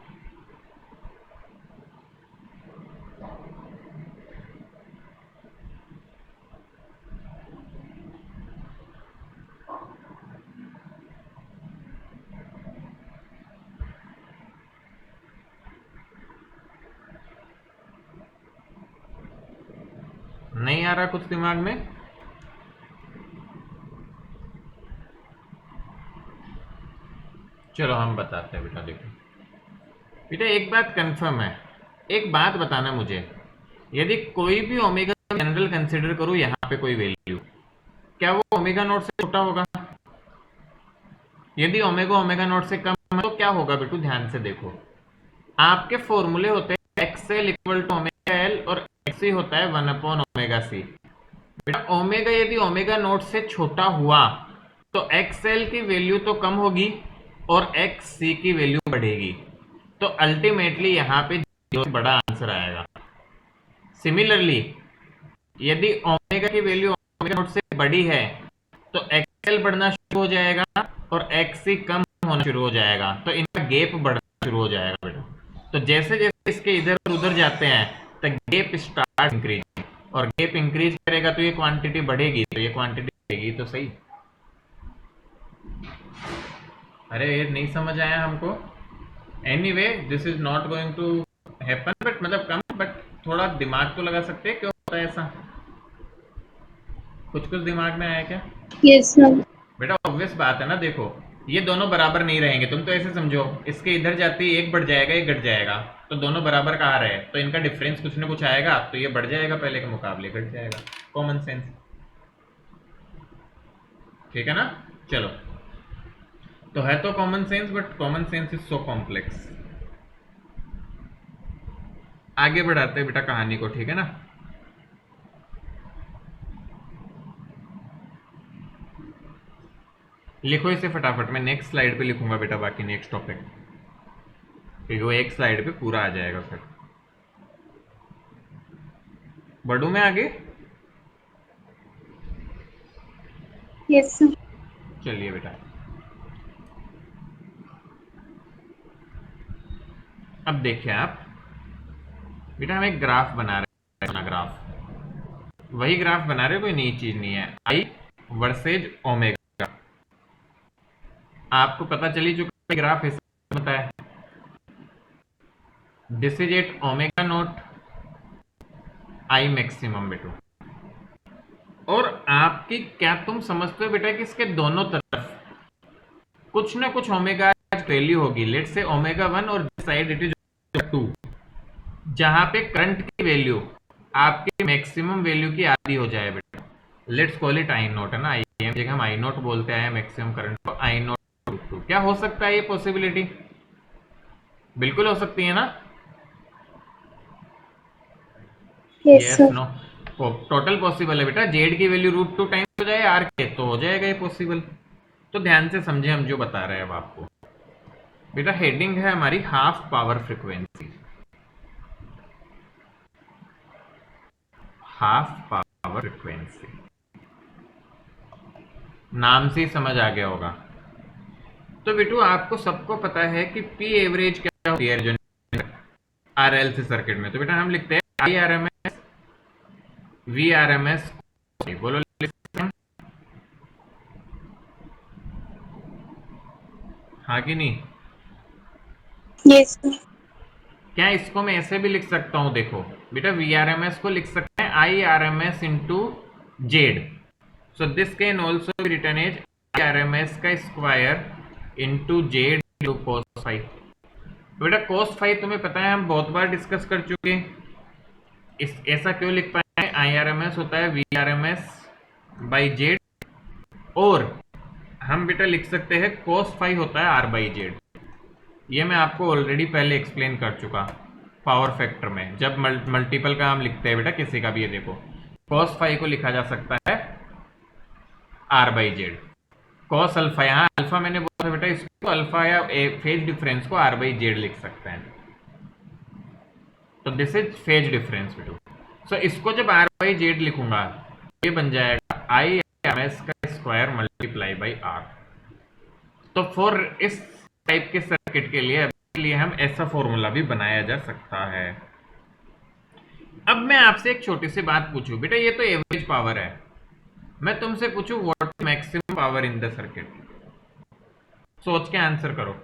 S1: नहीं आ रहा कुछ दिमाग में? चलो हम बताते हैं बेटा। देखो बेटा, एक बात कंफर्म है, एक बात बताना मुझे, यदि कोई भी ओमेगा जनरल कंसिडर करूं यहाँ पे कोई वैल्यू, क्या वो ओमेगा नॉट से छोटा होगा? यदि ओमेगा ओमेगा नॉट से कम है तो क्या होगा बेटू? ध्यान से देखो, आपके फॉर्मूले होते हैं XL equal to omega L और एक्सी होता है 1/ओमेगा सी। बेटा ओमेगा यदि ओमेगा नॉट से छोटा हुआ तो एक्सएल की वैल्यू तो कम होगी और एक्स सी की वैल्यू बढ़ेगी, तो अल्टीमेटली यहाँ पे जीरो से बड़ा आंसर आएगा। सिमिलरली यदि ओमेगा की वैल्यू ओमेगा नॉट से बड़ी है तो एक्सएल बढ़ना शुरू हो जाएगा और एक्स सी कम होना शुरू हो जाएगा, तो इनका गैप बढ़ना शुरू हो जाएगा बेटा। तो जैसे जैसे इसके इधर उधर जाते हैं तो गैप स्टार्ट इंक्रीज, और गैप इंक्रीज करेगा तो ये क्वांटिटी बढ़ेगी, तो ये क्वांटिटी बढ़ेगी तो सही। अरे ये नहीं समझ आया हमको? Anyway this is not going to happen, but मतलब कम, बट थोड़ा दिमाग तो लगा सकते हैं क्यों होता है ऐसा। कुछ कुछ दिमाग में आया क्या?
S2: Yes, sir.
S1: बेटा ऑब्वियस बात है ना, देखो ये दोनों बराबर नहीं रहेंगे, तुम तो ऐसे समझो इसके इधर जाते ही एक बढ़ जाएगा एक घट जाएगा, तो दोनों बराबर कहाँ रहे, तो इनका डिफरेंस कुछ ना कुछ आएगा, तो ये बढ़ जाएगा पहले के मुकाबले, घट जाएगा। कॉमन सेंस, ठीक है ना? चलो, तो है तो common sense, but common sense is so complex. आगे बढ़ाते हैं बेटा कहानी को, ठीक है ना? लिखो इसे फटाफट, मैं नेक्स्ट स्लाइड पे लिखूंगा बेटा, बाकी नेक्स्ट टॉपिक, क्योंकि वो एक स्लाइड पे पूरा आ जाएगा। फिर बढ़ू मैं आगे?
S2: Yes, sir.
S1: चलिए बेटा, अब देखिए आप बेटा, हम एक ग्राफ बना रहे हैं, अपना ग्राफ, वही ग्राफ बना रहे हो, कोई नई चीज नहीं है। आई वर्सेज ओमेगा, आपको पता चली चुका ग्राफ ऐसा बनता है, this is at omega naught I maximum बेटू। और आपकी क्या तुम समझते हो बेटा कि इसके दोनों तरफ कुछ ना कुछ ओमेगा वैल्यू होगी, लेट से ओमेगा 1 और दिस साइड इट इज 2, जहां पे करंट की वैल्यू आपके मैक्सिमम वैल्यू की आधी हो जाए बेटा। Let's call it I note, है ना? आई एम जगह हम आई नोट बोलते हैं मैक्सिमम करंट को, आई नोट 2। क्या हो सकता है ये पॉसिबिलिटी? बिल्कुल हो सकती है ना?
S2: Yes,
S1: yes,
S2: sir.
S1: No? Total possible है बेटा, जेड की वैल्यू √2 टाइम्स हो जाए आर के, तो हो जाएगा ये पॉसिबल। तो ध्यान से समझे हम जो बता रहे हैं अब आपको। बेटा हेडिंग है हमारी half power frequency, half power frequency, नाम से ही समझ आ गया होगा। तो बेटू आपको सबको पता है कि पी एवरेज क्या होती है जो आरएलसी सर्किट में, तो बेटा हम लिखते हैं I R M S V R M S, बोलो लिखते हैं हाँ कि नहीं?
S2: Yes, sir.
S1: क्या इसको मैं ऐसे भी लिख सकता हूं? देखो बेटा वी आर एम एस को लिख सकते हैं I R M S into Z, so this can also be written as I R M S का square into Z into cos phi. बेटा कोस फाइव तुम्हें पता है हम बहुत बार डिस्कस कर चुके हैं, इस ऐसा क्यों लिख पाए? आई आर एम एस होता है V R M S by Z, और हम बेटा लिख सकते हैं कोस फाइव होता है आर बाई जेड। ये मैं आपको ऑलरेडी पहले एक्सप्लेन कर चुका पावर फैक्टर में, जब मल्टीपल का हम लिखते हैं बेटा किसी का भी, ये देखो cos फाइव को लिखा जा सकता है R by Z, cos alpha, यहाँ अल्फा मैंने बोला था बेटा, इसको अल्फा या फेज डिफरेंस को आर बाई जेड लिख सकते हैं, तो दिस इज फेज डिफरेंस बेटू। सो इसको जब आर बाई जेड लिखूंगा ये बन जाएगा आई एम एस का स्क्वायर मल्टीप्लाई बाई आर। तो फॉर इस टाइप के सर्किट के लिए हम ऐसा फॉर्मूला भी बनाया जा सकता है। अब मैं आपसे एक छोटी सी बात पूछूं बेटा, ये तो एवरेज पावर है, मैं तुमसे पूछूं what maximum power in the circuit, सोच के आंसर करो।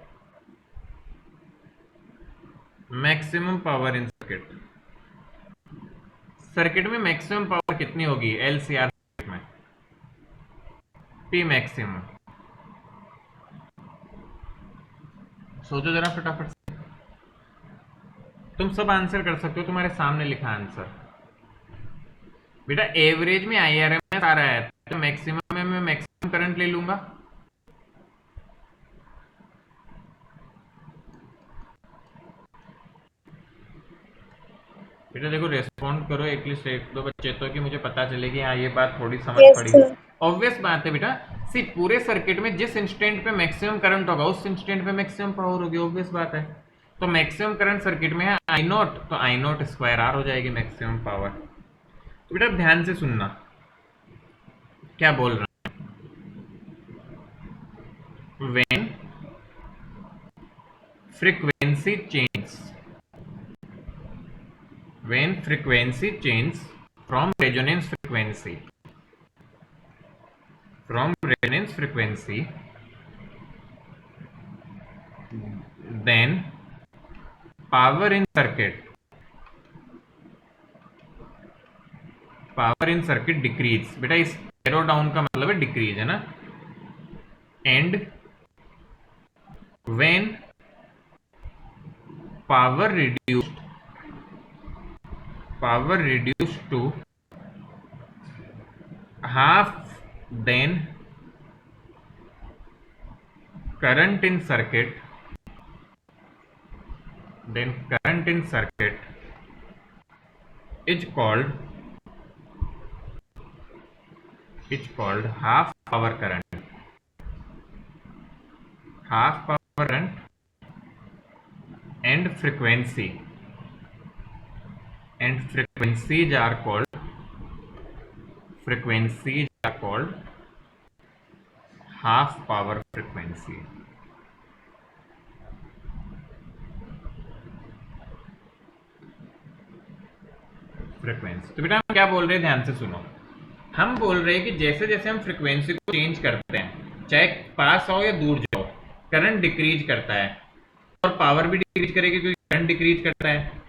S1: Maximum power in circuit, circuit में मैक्सिमम पावर कितनी होगी एलसीआर में? पी मैक्सिमम, सोचो जरा फटाफट से, तुम सब आंसर कर सकते हो, तुम्हारे सामने लिखा आंसर। बेटा एवरेज में IRMS आ रहा है, तो मैक्सिमम में मैं मैक्सिमम करंट ले लूंगा। बेटा देखो रेस्पॉन्ड करो एटलीस्ट एक दो बच्चे तो, कि मुझे पता चले कि हाँ ये बात थोड़ी समझ
S2: Yes,
S1: पड़ी।
S2: sir.
S1: ऑब्वियस बात है बेटा, सी पूरे सर्किट में जिस इंस्टेंट पे मैक्सिमम करंट होगा उस इंस्टेंट पे मैक्सिमम पावर होगी, ऑब्वियस बात है। तो मैक्सिमम करंट सर्किट में है आई नॉट, तो आई नॉट स्क्वायर आर हो जाएगी मैक्सिमम पावर। तो बेटा ध्यान से सुनना क्या बोल रहा हूं। When frequency change, when frequency change from resonance frequency, then power in circuit decrease। बेटा इस एरो डाउन का मतलब है डिक्रीज है ना। And when power reduced to half, then current in circuit is called half power current। and frequencies are called half power frequency। तो बेटा हम क्या बोल रहे हैं, ध्यान से सुनो। हम बोल रहे हैं कि जैसे जैसे हम फ्रीक्वेंसी को चेंज करते हैं, चाहे पास आओ या दूर जाओ, करंट डिक्रीज करता है और पावर भी डिक्रीज करेगी क्योंकि करंट डिक्रीज करता है।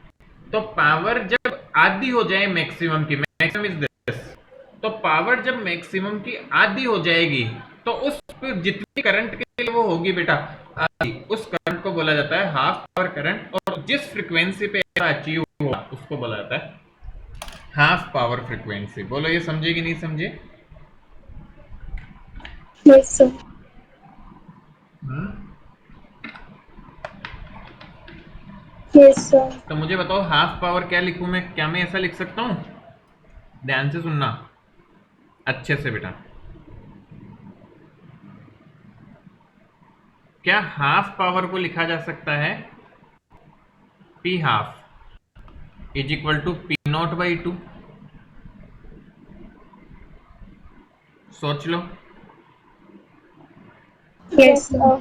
S1: तो पावर जब आधी हो जाए मैक्सिमम की, मैक्सिमम इज दिस, तो पावर जब मैक्सिमम की आधी हो जाएगी तो उस पर जितनी करंट के लिए वो होगी बेटा आधी, उस करंट को बोला जाता है हाफ पावर करंट। और जिस फ्रीक्वेंसी पे अचीव हुआ उसको बोला जाता है हाफ पावर फ्रीक्वेंसी। बोलो ये समझे कि नहीं समझे?
S2: Yes, sir. Yes, sir.
S1: तो मुझे बताओ हाफ पावर क्या लिखूं मैं, क्या मैं ऐसा लिख सकता हूं? ध्यान से सुनना अच्छे से बेटा। क्या हाफ पावर को लिखा जा सकता है P half is equal to P naught by 2? सोच लो।
S2: Yes, sir.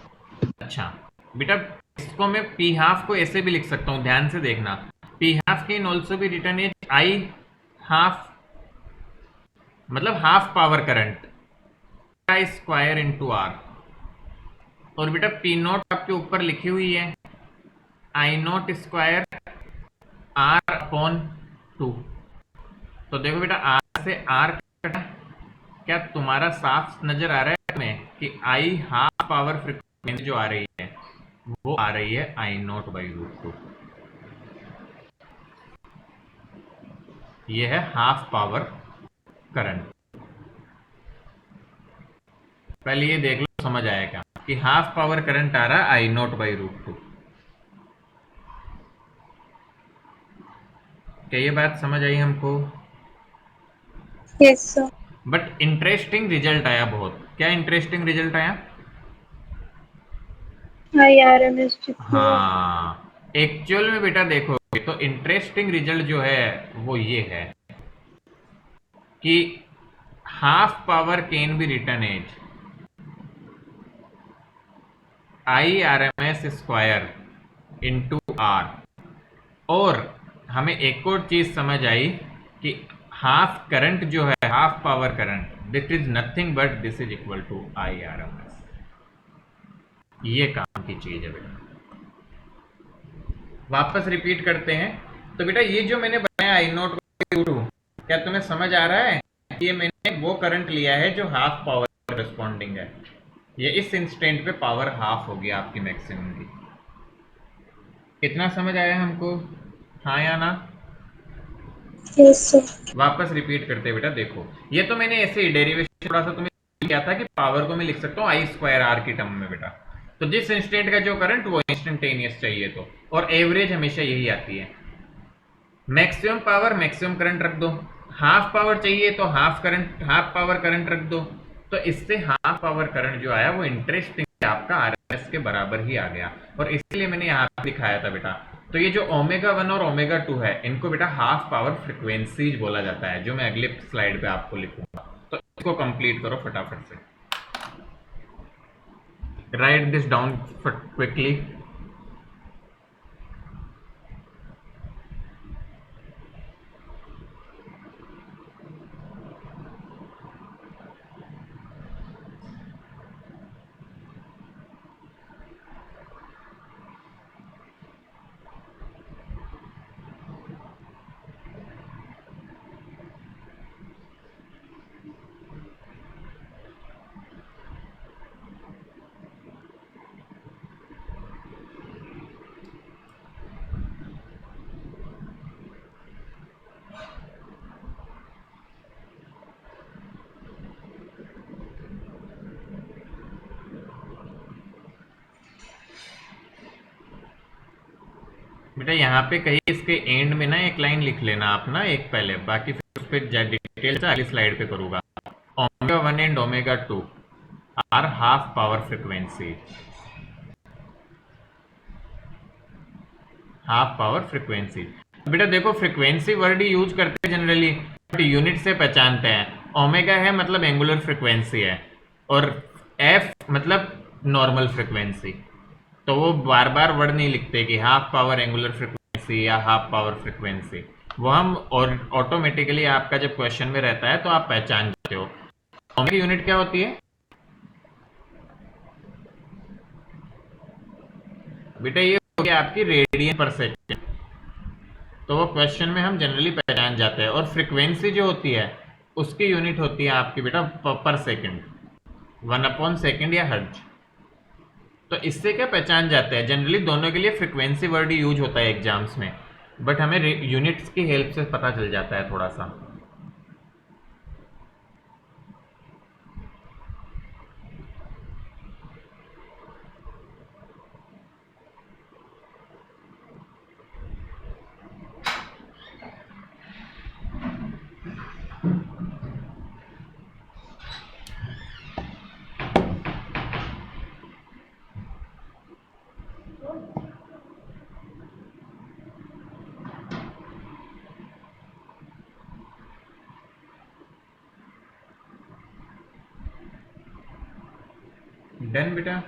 S1: अच्छा बेटा इसको मैं P हाफ को ऐसे भी लिख सकता हूं, ध्यान से देखना। P half can also be written as I half, मतलब half power current I square into R। और बेटा P नॉट आपके ऊपर लिखी हुई है I not square R upon 2। तो देखो बेटा R से R कटा, क्या तुम्हारा साफ नजर आ रहा है तुम्हें कि I हाफ पावर फ्रीक्वेंसी जो आ रही है वो आ रही है I नॉट बाई रूट 2। ये है हाफ पावर करंट। पहले ये देख लो समझ आया क्या कि हाफ पावर करंट आ रहा है I नॉट बाई रूट 2। क्या ये बात समझ आई हमको?
S2: Yes, sir.
S1: But interesting result आया बहुत। क्या इंटरेस्टिंग रिजल्ट आया?
S2: IRMS जितनी
S1: हाँ एक्चुअल में बेटा देखोगे तो इंटरेस्टिंग रिजल्ट जो है वो ये है कि half power can be written as IRMS square into R। और हमें एक और चीज समझ आई कि हाफ करंट जो है, half power current, this is nothing but this is equal to IRMS। ये काम की चीज है बेटा। वापस रिपीट करते हैं। तो बेटा ये जो मैंने बनाया I नॉट बाई रूट 2, क्या तुम्हें समझ आ रहा है? ये मैंने वो करंट लिया है जो हाफ पावर रिस्पॉन्डिंग है। ये इस इंस्टेंट पे पावर हाफ होगी आपकी मैक्सिमम की। इतना समझ आया हमको? हाँ या ना?
S2: Yes, sir.
S1: वापस रिपीट करते हैं बेटा, देखो ये तो मैंने ऐसे ही डेरिवेशन थोड़ा सा तुम्हें किया था कि पावर को मैं लिख सकता हूँ आई स्क्वायर आर की टर्म में बेटा। तो जिस इंस्टेंट का जो करंट वो इंस्टेंटेनियस चाहिए, तो और एवरेज हमेशा यही आती है। मैक्सिमम पावर मैक्सिमम करंट रख दो, हाफ पावर चाहिए तो half current half power current रख दो। तो इससे हाफ पावर करंट जो आया वो इंटरेस्टिंग आपका आरएमएस के बराबर ही आ गया, और इसलिए मैंने यहाँ पे दिखाया था बेटा। तो ये जो ओमेगा 1 और ओमेगा 2 है इनको बेटा हाफ पावर फ्रिक्वेंसीज बोला जाता है, जो मैं अगले स्लाइड पे आपको लिखूंगा। तो इसको कंप्लीट करो फटाफट से, राइट दिस डाउन क्विकली। बेटा यहाँ पे कहीं इसके एंड में ना एक लाइन लिख लेना आप ना, एक पहले, बाकी फिर उस पर डिटेल से अगली स्लाइड पे करूंगा। Omega 1 and omega 2 are half power frequency, half power frequency. बेटा देखो फ्रीक्वेंसी वर्ड ही यूज करते हैं जनरली, बट यूनिट से पहचानते हैं। ओमेगा है मतलब एंगुलर फ्रीक्वेंसी है, और एफ मतलब नॉर्मल फ्रीक्वेंसी। तो वो बार बार वर्ड नहीं लिखते कि हाफ पावर एंगुलर फ्रीक्वेंसी या हाफ पावर फ्रीक्वेंसी, वो हम और ऑटोमेटिकली आपका जब क्वेश्चन में रहता है तो आप पहचान जाते हो। ओमेगा यूनिट क्या होती है बेटा? ये हो गया आपकी रेडियन पर सेकेंड, तो वो क्वेश्चन में हम जनरली पहचान जाते हैं। और फ्रीक्वेंसी जो होती है उसकी यूनिट होती है आपकी बेटा पर सेकेंड, 1/सेकेंड या हर्ट्ज। तो इससे क्या पहचान जाते हैं, जनरली दोनों के लिए फ्रीक्वेंसी वर्ड ही यूज होता है एग्जाम्स में, बट हमें यूनिट्स की हेल्प से पता चल जाता है थोड़ा सा। डन बेटा।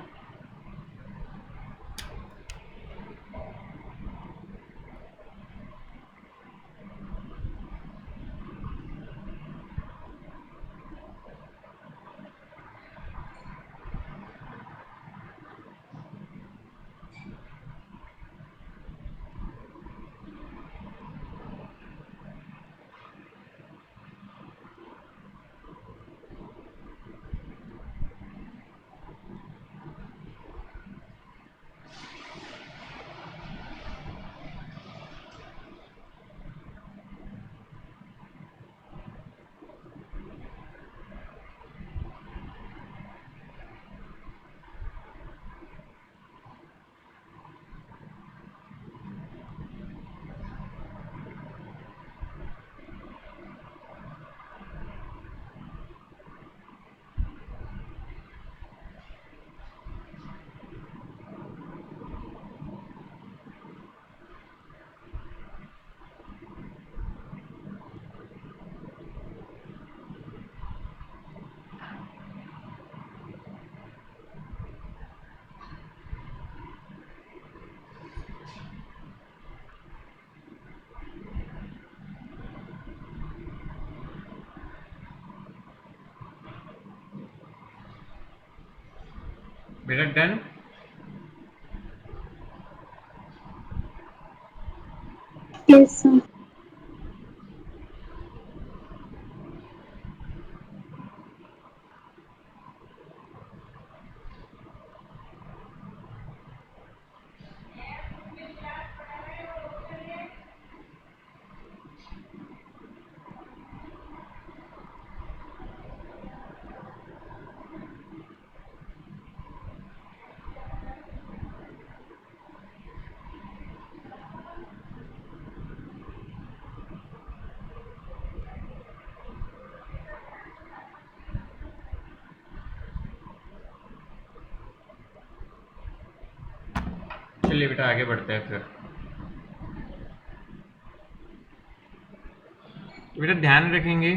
S1: बेटा डन।
S2: Yes, sir.
S1: चलिए बेटा आगे बढ़ते हैं फिर। तो बेटा ध्यान रखेंगे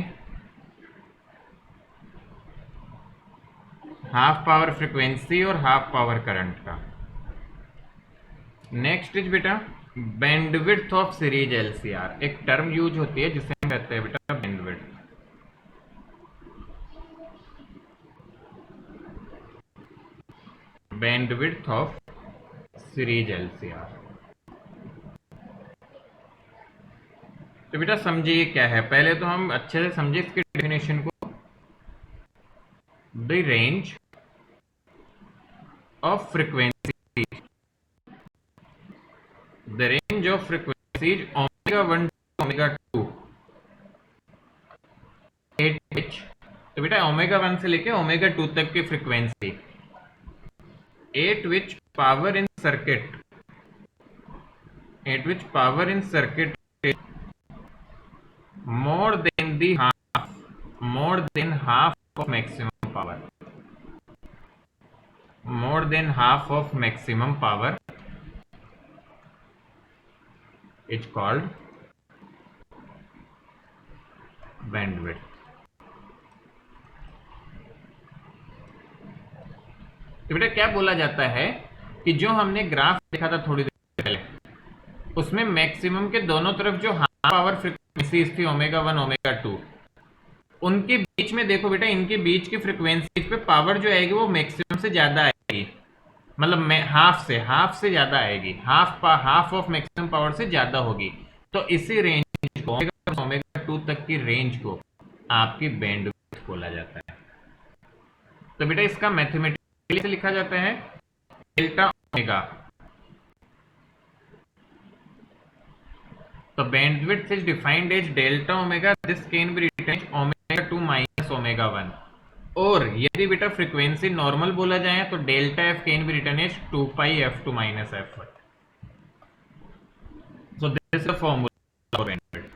S1: हाफ पावर फ्रीक्वेंसी और हाफ पावर करंट का। नेक्स्ट इज बेटा बैंडविड्थ ऑफ सीरीज एलसीआर। एक टर्म यूज होती है जिसे हम कहते हैं बेटा bandwidth. Bandwidth of series LCR. तो बेटा समझिए क्या है, पहले तो हम अच्छे से समझे इसकी डेफिनेशन को। The range of frequency, the range of frequencies omega 1 to omega 2 at which, तो बेटा ओमेगा 1 से लेके ओमेगा 2 तक की frequency eight which power in circuit, eight which power in circuit more than the half, more than half of maximum power, more than half of maximum power is called bandwidth. तो बेटा क्या बोला जाता है कि जो हमने ग्राफ देखा था थोड़ी देर पहले, उसमें मैक्सिमम के दोनों तरफ जो हाफ पावर फ्रीक्वेंसी थी ओमेगा 1 ओमेगा 2, उनके बीच में देखो बेटा इनके बीच की फ्रीक्वेंसी पे पावर जो आएगी वो मैक्सिमम से ज्यादा आएगी, मतलब हाफ से ज्यादा आएगी, हाफ ऑफ मैक्सिमम पावर से ज्यादा होगी। तो इसी रेंज को ओमेगा 2 तक की रेंज को आपकी बैंडविड्थ बोला जाता है। तो बेटा इसका मैथमेटिकली लिखा जाता है डेल्टा ओमेगा। तो bandwidth is defined as delta omega, this can be written as omega 2 minus omega 1। और यदि बेटा फ्रीक्वेंसी नॉर्मल बोला जाए तो delta F can be written as 2 pi f2 minus f1। So this is the formula for bandwidth.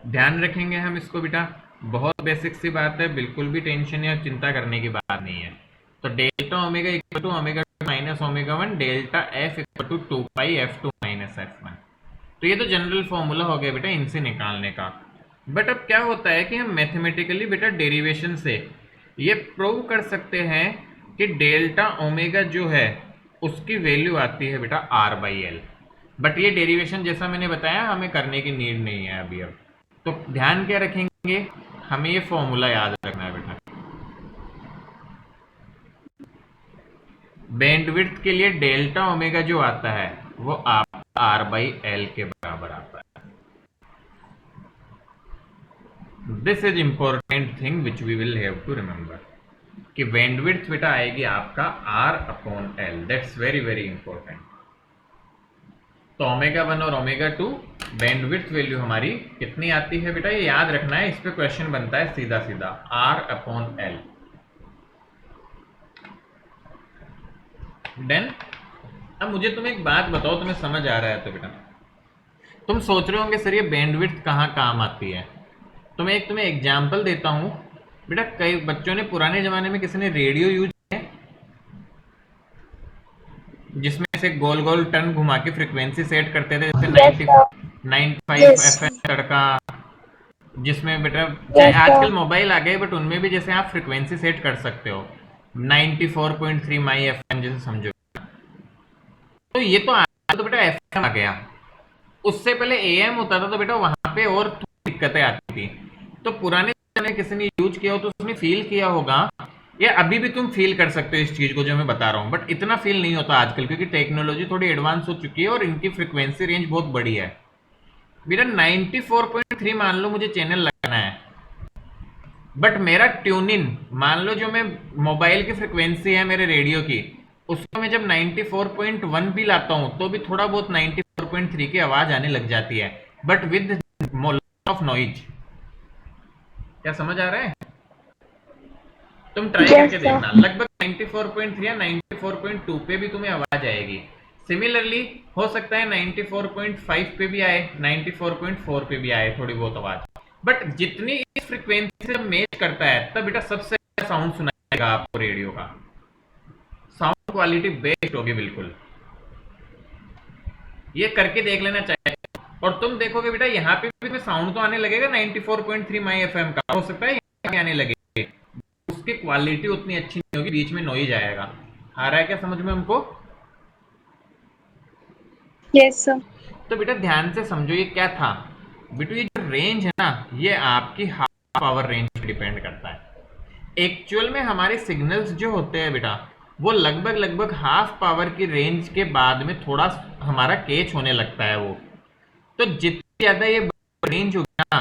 S1: ध्यान रखेंगे हम इसको बेटा, बहुत बेसिक सी बात है, बिल्कुल भी टेंशन या चिंता करने की बात नहीं है। तो delta omega equal to omega 2 minus omega 1, delta F equal to 2 pi f2 minus f1। तो ये तो जनरल फॉर्मूला हो गया बेटा इनसे निकालने का। बट अब क्या होता है कि हम मैथमेटिकली बेटा डेरिवेशन से ये प्रूव कर सकते हैं कि डेल्टा ओमेगा जो है उसकी वैल्यू आती है बेटा r बाई एल। बट ये डेरिवेशन जैसा मैंने बताया हमें करने की नीड नहीं है अभी। अब तो ध्यान क्या रखेंगे, हमें ये फॉर्मूला याद रखना है बेटा। बैंडविड्थ के लिए डेल्टा ओमेगा जो आता है वो आप r बाई एल के बराबर आता है। This is important thing which we will have to remember कि बैंडविड्थ बेटा आएगी आपका r upon L. That's very very important. तो ओमेगा 1 और ओमेगा 2 बैंडविड्थ वैल्यू हमारी कितनी आती है बेटा, ये याद रखना है। इस पे क्वेश्चन बनता है सीधा सीधा r अपॉन एल। देन अब मुझे तुम एक बात बताओ, तुम्हें समझ आ रहा है तो बेटा तुम सोच रहे होंगे सर ये बैंडविड्थ कहाँ काम आती है। तो मैं एक तुम्हें एग्जांपल देता हूं बेटा। कई बच्चों ने पुराने जमाने में किसी ने रेडियो यूज किया जिसमें से गोल गोल टर्न घुमा के फ्रीक्वेंसी सेट करते थे, जैसे 95 FM तड़का, जिसमें बेटा आजकल मोबाइल आ गए बट उनमें भी जैसे आप फ्रीक्वेंसी सेट कर सकते हो 94.3 माई FM जैसे समझो। तो ये तो बेटा FM आ गया। उससे पहले AM होता था तो बेटा वहां पे और दिक्कतें आती थी। तो पुराने जमाने किसी ने यूज किया हो तो उसने फील किया होगा, या अभी भी तुम फील कर सकते हो इस चीज को जो मैं बता रहा हूं, बट इतना फील नहीं होता आजकल क्योंकि टेक्नोलॉजी थोड़ी एडवांस हो चुकी है और इनकी फ्रीक्वेंसी रेंज बहुत बड़ी है। मेरा 94.3 मान लो मुझे चैनल लगाना है, बट मेरा ट्यून इन मान लो जो मैं मोबाइल की फ्रीक्वेंसी है मेरे रेडियो की, उसको मैं जब 94.1 भी लाता हूं तो भी थोड़ा बहुत 94.3 की आवाज आने लग जाती है, बट विद ऑफ नॉइज। क्या समझ आ रहा है? तुम ट्राई करके देखना, लगभग 94.3 या 94.2 पे भी तुम्हें आवाज आएगी। सिमिलरली हो सकता है 94.5 पे भी आए, 94.4 पे भी आए थोड़ी बहुत आवाज, बट जितनी इस फ्रीक्वेंसी से मैच करता है तब बेटा सबसे अच्छा साउंड सुनाएगा आपको रेडियो का। साउंड क्वालिटी बेस्ट होगी बिल्कुल। ये करके देख लेना चाहिए। और तुम देखोगे बेटा यहाँ पे भी साउंड तो आने लगेगा 94.3 माई एफएम का, हो सकता है यहाँ पे आने लगे, उसकी क्वालिटी उतनी अच्छी नहीं होगी, बीच में नॉइज आएगा। आ रहा है क्या समझ में हमको?
S2: Yes, sir.
S1: तो बेटा ध्यान से समझो ये क्या था। बेटू ये जो रेंज है ना, ये आपकी हाफ पावर रेंज पे डिपेंड करता है। एक्चुअल में हमारे सिग्नल्स जो होते हैं बेटा, वो लगभग लगभग हाफ पावर की रेंज के बाद में थोड़ा हमारा कैच होने लगता है वो। तो जितनी ज्यादा ये रेंज होगी ना,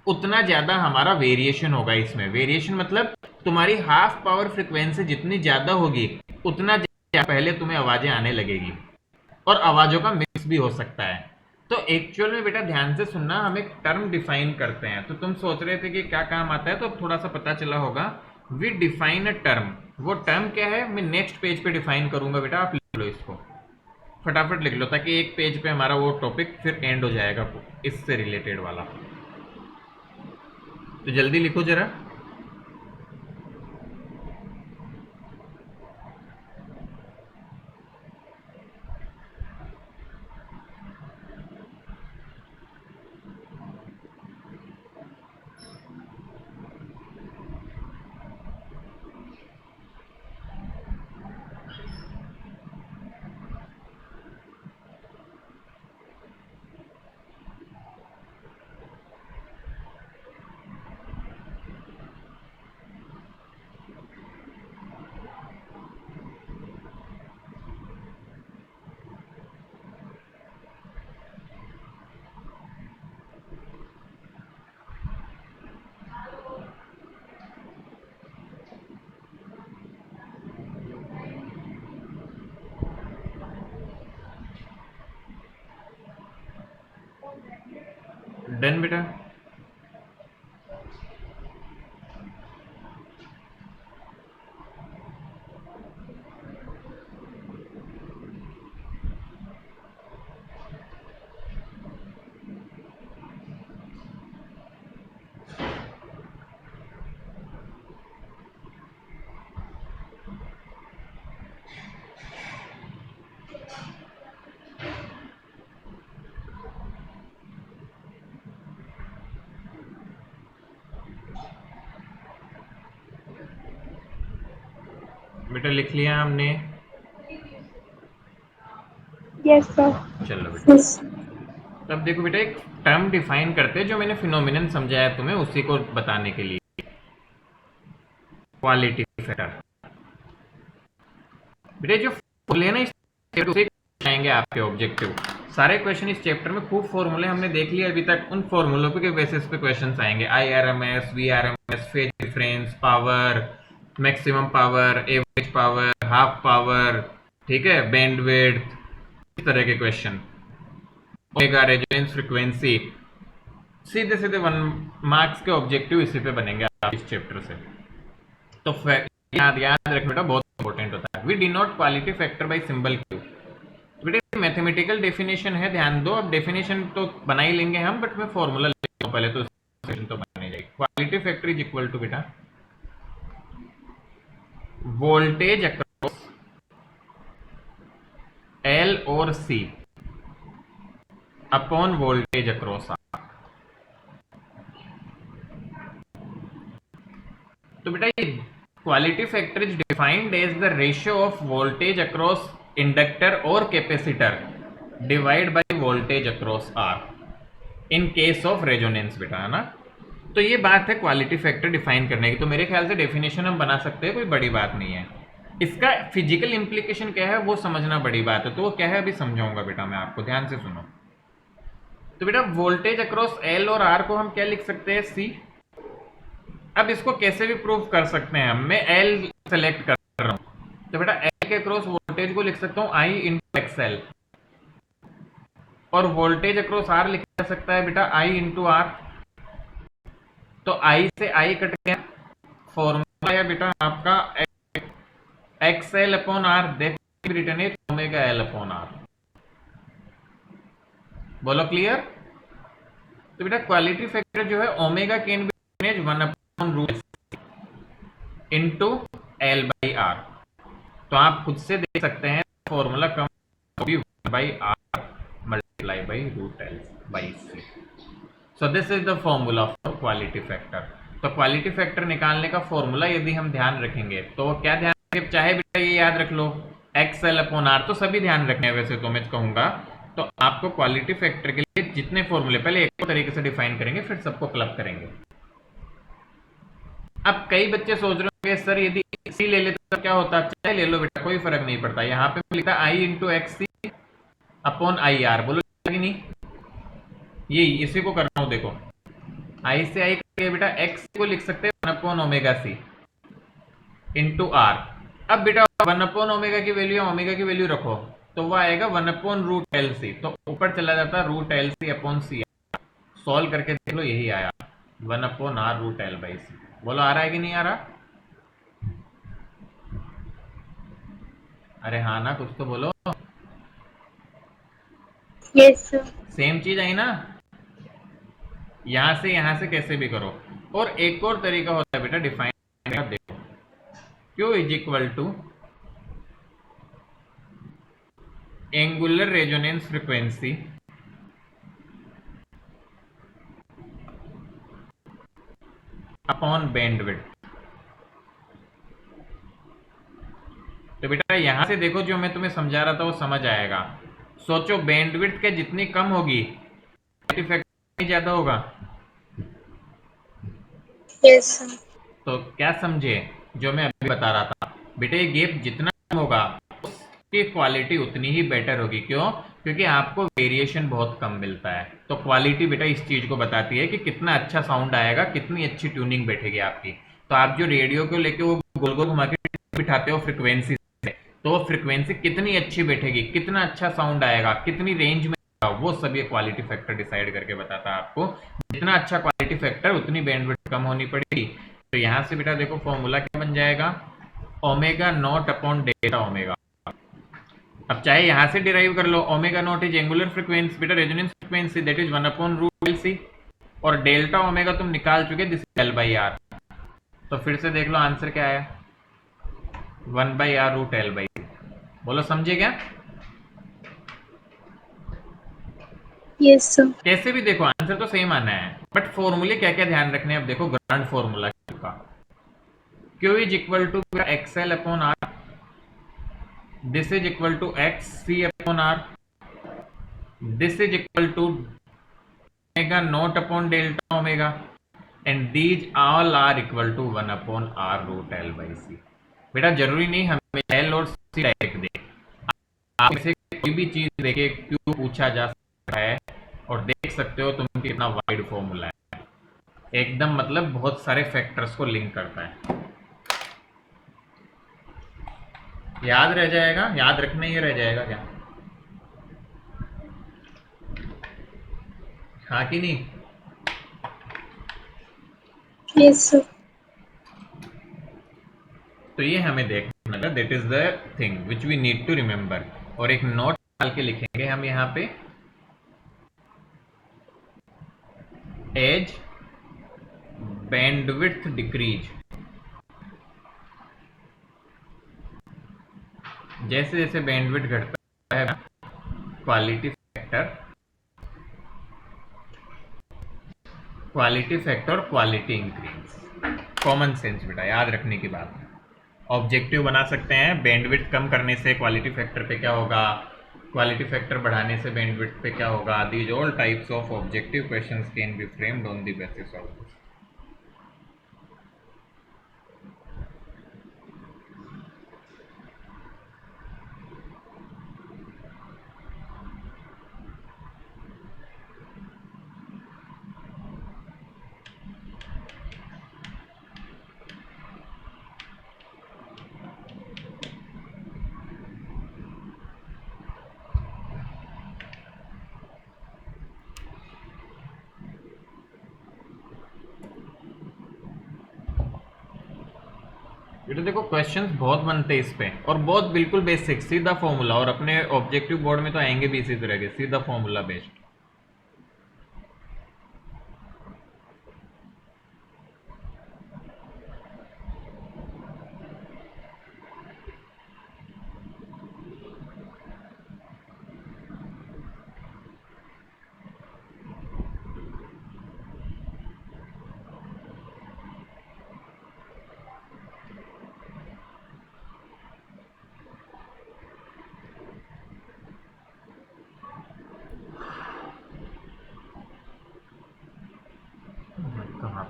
S1: उतना ज्यादा हमारा वेरिएशन होगा इसमें। वेरिएशन मतलब तुम्हारी हाफ पावर फ्रिक्वेंसी जितनी ज्यादा होगी, उतना ज्यादा पहले तुम्हें आवाजें आने लगेगी, और आवाजों का मिक्स भी हो सकता है। तो एक्चुअल में बेटा ध्यान से सुनना, हम एक टर्म डिफाइन करते हैं। तो तुम सोच रहे थे कि क्या काम आता है, तो अब थोड़ा सा पता चला होगा। We define a term. वो टर्म क्या है मैं नेक्स्ट पेज पे डिफाइन करूंगा बेटा, आप लिख लो इसको, फटाफट लिख लो, ताकि एक पेज पे हमारा वो टॉपिक फिर एंड हो जाएगा इससे रिलेटेड वाला। तो जल्दी लिखो जरा। डन बेटा। बेटा लिख लिया हमने?
S2: Yes, sir.
S1: चलो बेटा,
S2: Yes.
S1: तब देखो बेटा एक टर्म डिफाइन करते हैं, जो मैंने फिनोमिनन समझाया तुम्हें उसी को बताने के लिए। Quality factor. बेटा जो फॉर्मूले ना, इस चैप्टर से आएंगे आपके ऑब्जेक्टिव। सारे क्वेश्चन इस चैप्टर में खूब फॉर्मूले हमने देख लिए अभी तक, उन फॉर्मूलों के बेसिस पे क्वेश्चन आएंगे। IRMS, VRMS, phase difference, power, maximum power, average power, half power, ठीक है, बैंडविड्थ, इस तरह के क्वेश्चन। ओमेगा, रेजोनेंस फ्रीक्वेंसी, सीधे सीधे 1 मार्क्स के ऑब्जेक्टिव इसी पे बनेंगे आप इस चैप्टर से। तो याद रखना बेटा, बहुत इंपॉर्टेंट होता है। We denote quality factor by symbol Q. बेटा मैथमेटिकल डेफिनेशन है, ध्यान दो। अब डेफिनेशन तो बना ही लेंगे हम, बट मैं फॉर्मूला लेता हूं पहले, तो तो बनी जाएगी। Quality factor is equal to बेटा वोल्टेज अक्रॉस L और C upon voltage across R। तो बेटा ये quality factor is defined as the ratio of voltage across inductor और capacitor divide by voltage across R in case of resonance बेटा, है ना। तो ये बात है क्वालिटी फैक्टर डिफाइन करने की। तो मेरे ख्याल से डेफिनेशन हम बना सकते हैं, कोई बड़ी बात नहीं है। इसका फिजिकल इंप्लीकेशन क्या है वो समझना बड़ी बात है। तो वो क्या है अभी समझाऊंगा बेटा मैं आपको, ध्यान से सुनो। तो बेटा वोल्टेज अक्रॉस L और R को हम क्या लिख सकते हैं, C। अब इसको कैसे भी प्रूव कर सकते हैं हम, मैं L सेलेक्ट कर रहा हूं, तो बेटा L के अक्रॉस वोल्टेज को लिख सकता हूं I इंटू XL, और वोल्टेज अक्रॉस R लिखा जा सकता है बेटा I इंटू R। तो I से I कट गया, फॉर्मूला है बेटा आपका XL अपॉन R, देखो रिटर्न है ओमेगा L अपॉन R। बोलो क्लियर। तो बेटा क्वालिटी फैक्टर जो है omega can be 1 upon root into L by R। तो आप खुद से देख सकते हैं फॉर्मूला कम भी 1 by R multiply by root L by C. So this is the formula for quality factor. तो क्वालिटी फैक्टर निकालने का फॉर्मूला यदि हम ध्यान रखेंगे तो क्या ध्यान रखें, चाहे बेटा ये याद रख लो एक्सएल अपॉन आर, तो सभी ध्यान रखने हैं वैसे तो मैं कहूंगा। तो आपको क्वालिटी फैक्टर के लिए जितने फॉर्मूले, पहले एक तरीके से डिफाइन करेंगे फिर सबको क्लब करेंगे। अब कई बच्चे सोच रहे होंगे सर यदि सी ले लेते तो क्या होता, चाहे ले लो बेटा कोई फर्क नहीं पड़ता। यहाँ पे लिखा I into X C upon R आर, बोलो नहीं, ये इसी को कर रहा हूं देखो, आई से आई करके बेटा एक्स को लिख सकते हैं 1 upon omega C into R. अब बेटा 1 अपॉन ओमेगा की वैल्यू, ओमेगा की वैल्यू रखो तो वह आएगा 1 अपॉन रूट एल सी, तो ऊपर चला जाता root L C upon C. Solve करके देख लो यही आया 1 upon R root L by C. बोलो आ रहा है कि नहीं आ रहा? अरे हाँ ना, कुछ तो बोलो।
S2: Yes sir.
S1: सेम चीज आई ना, यहां से कैसे भी करो। और एक और तरीका होता है बेटा डिफाइन, देखो Q is equal to angular resonance frequency upon bandwidth. तो बेटा यहां से देखो जो मैं तुम्हें समझा रहा था वो समझ आएगा। सोचो बैंडविड्थ के जितनी कम होगी फैक्टर ज्यादा होगा।
S2: Yes sir.
S1: तो क्या समझे जो मैं अभी बता रहा था, बेटे ये गैप जितना कम होगा उसकी क्वालिटी उतनी ही बेटर होगी। क्यों? क्योंकि आपको वेरिएशन बहुत कम मिलता है। तो क्वालिटी बेटा इस चीज को बताती है कि कितना अच्छा साउंड आएगा, कितनी अच्छी ट्यूनिंग बैठेगी आपकी। तो आप जो रेडियो को लेके वो गोल गोल घुमा के बिठाते हो फ्रिक्वेंसी से, तो वो फ्रिक्वेंसी कितनी अच्छी बैठेगी, कितना अच्छा साउंड आएगा, कितनी रेंज में, वो सब ये क्वालिटी फैक्टर डिसाइड करके बताता है आपको। जितना अच्छा क्वालिटी फैक्टर उतनी बैंडविड्थ कम होनी पड़ेगी। तो यहां से बेटा देखो फॉर्मूला क्या बन जाएगा, omega nought upon delta omega. अब चाहे यहां से डिराइव कर लो, omega nought is angular frequency बेटा, resonance frequency that is 1 upon root L C, और डेल्टा ओमेगा तुम निकाल चुके, this is L by R. तो फिर से देख लो आंसर क्या है, 1 by R root L by. बोलो समझे क्या?
S2: Yes sir.
S1: कैसे भी देखो आंसर तो सेम आना है, बट फॉर्मूले क्या क्या ध्यान रखने हैं। अब देखो ग्रांड फॉर्मूला का, Q is equal to XL upon R, this is equal to X C upon R, this is equal to omega nought upon delta omega, and these all are equal to 1 upon R root L by C. बेटा जरूरी नहीं हमें L और सी direct दे, आप इसे कोई भी चीज देके क्यों पूछा जा सकता है, और देख सकते हो तुम कितना वाइड फॉर्मूला है, एकदम मतलब बहुत सारे फैक्टर्स को लिंक करता है। याद रह जाएगा, याद रखना ही रह जाएगा क्या? हाँ कि नहीं?
S2: Yes sir.
S1: तो ये हमें देखना है, that is the thing which we need to remember. और एक नोट डाल के लिखेंगे हम यहाँ पे, एज बैंडविड्थ डिक्रीज, जैसे जैसे बैंडविड्थ घटता है क्वालिटी फैक्टर और क्वालिटी इंक्रीज। कॉमन सेंस बेटा याद रखने की बात है। ऑब्जेक्टिव बना सकते हैं, बैंडविड्थ कम करने से क्वालिटी फैक्टर पे क्या होगा, क्वालिटी फैक्टर बढ़ाने से बैंडविड्थ पे क्या होगा। These all types of objective questions can be framed on the basis of this. बेटा देखो क्वेश्चंस बहुत बनते हैं इस पे, और बहुत बिल्कुल बेसिक सीधा फॉर्मूला, और अपने ऑब्जेक्टिव बोर्ड में तो आएंगे भी इसी तरह के सीधा फॉर्मूला बेस्ड।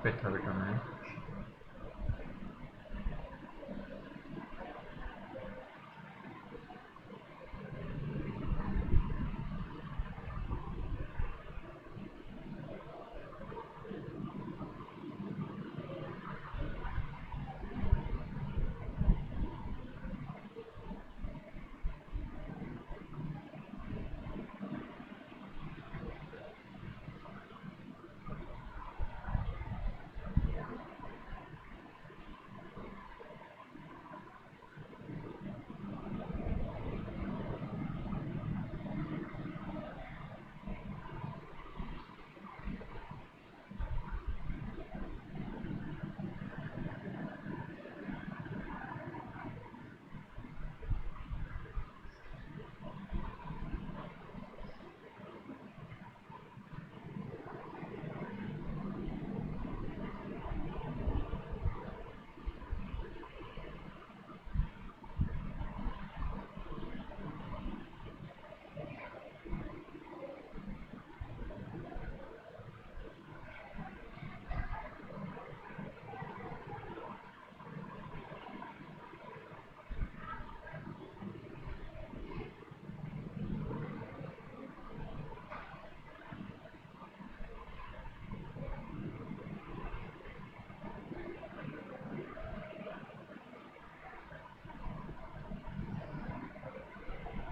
S1: पे था बेटा मैं?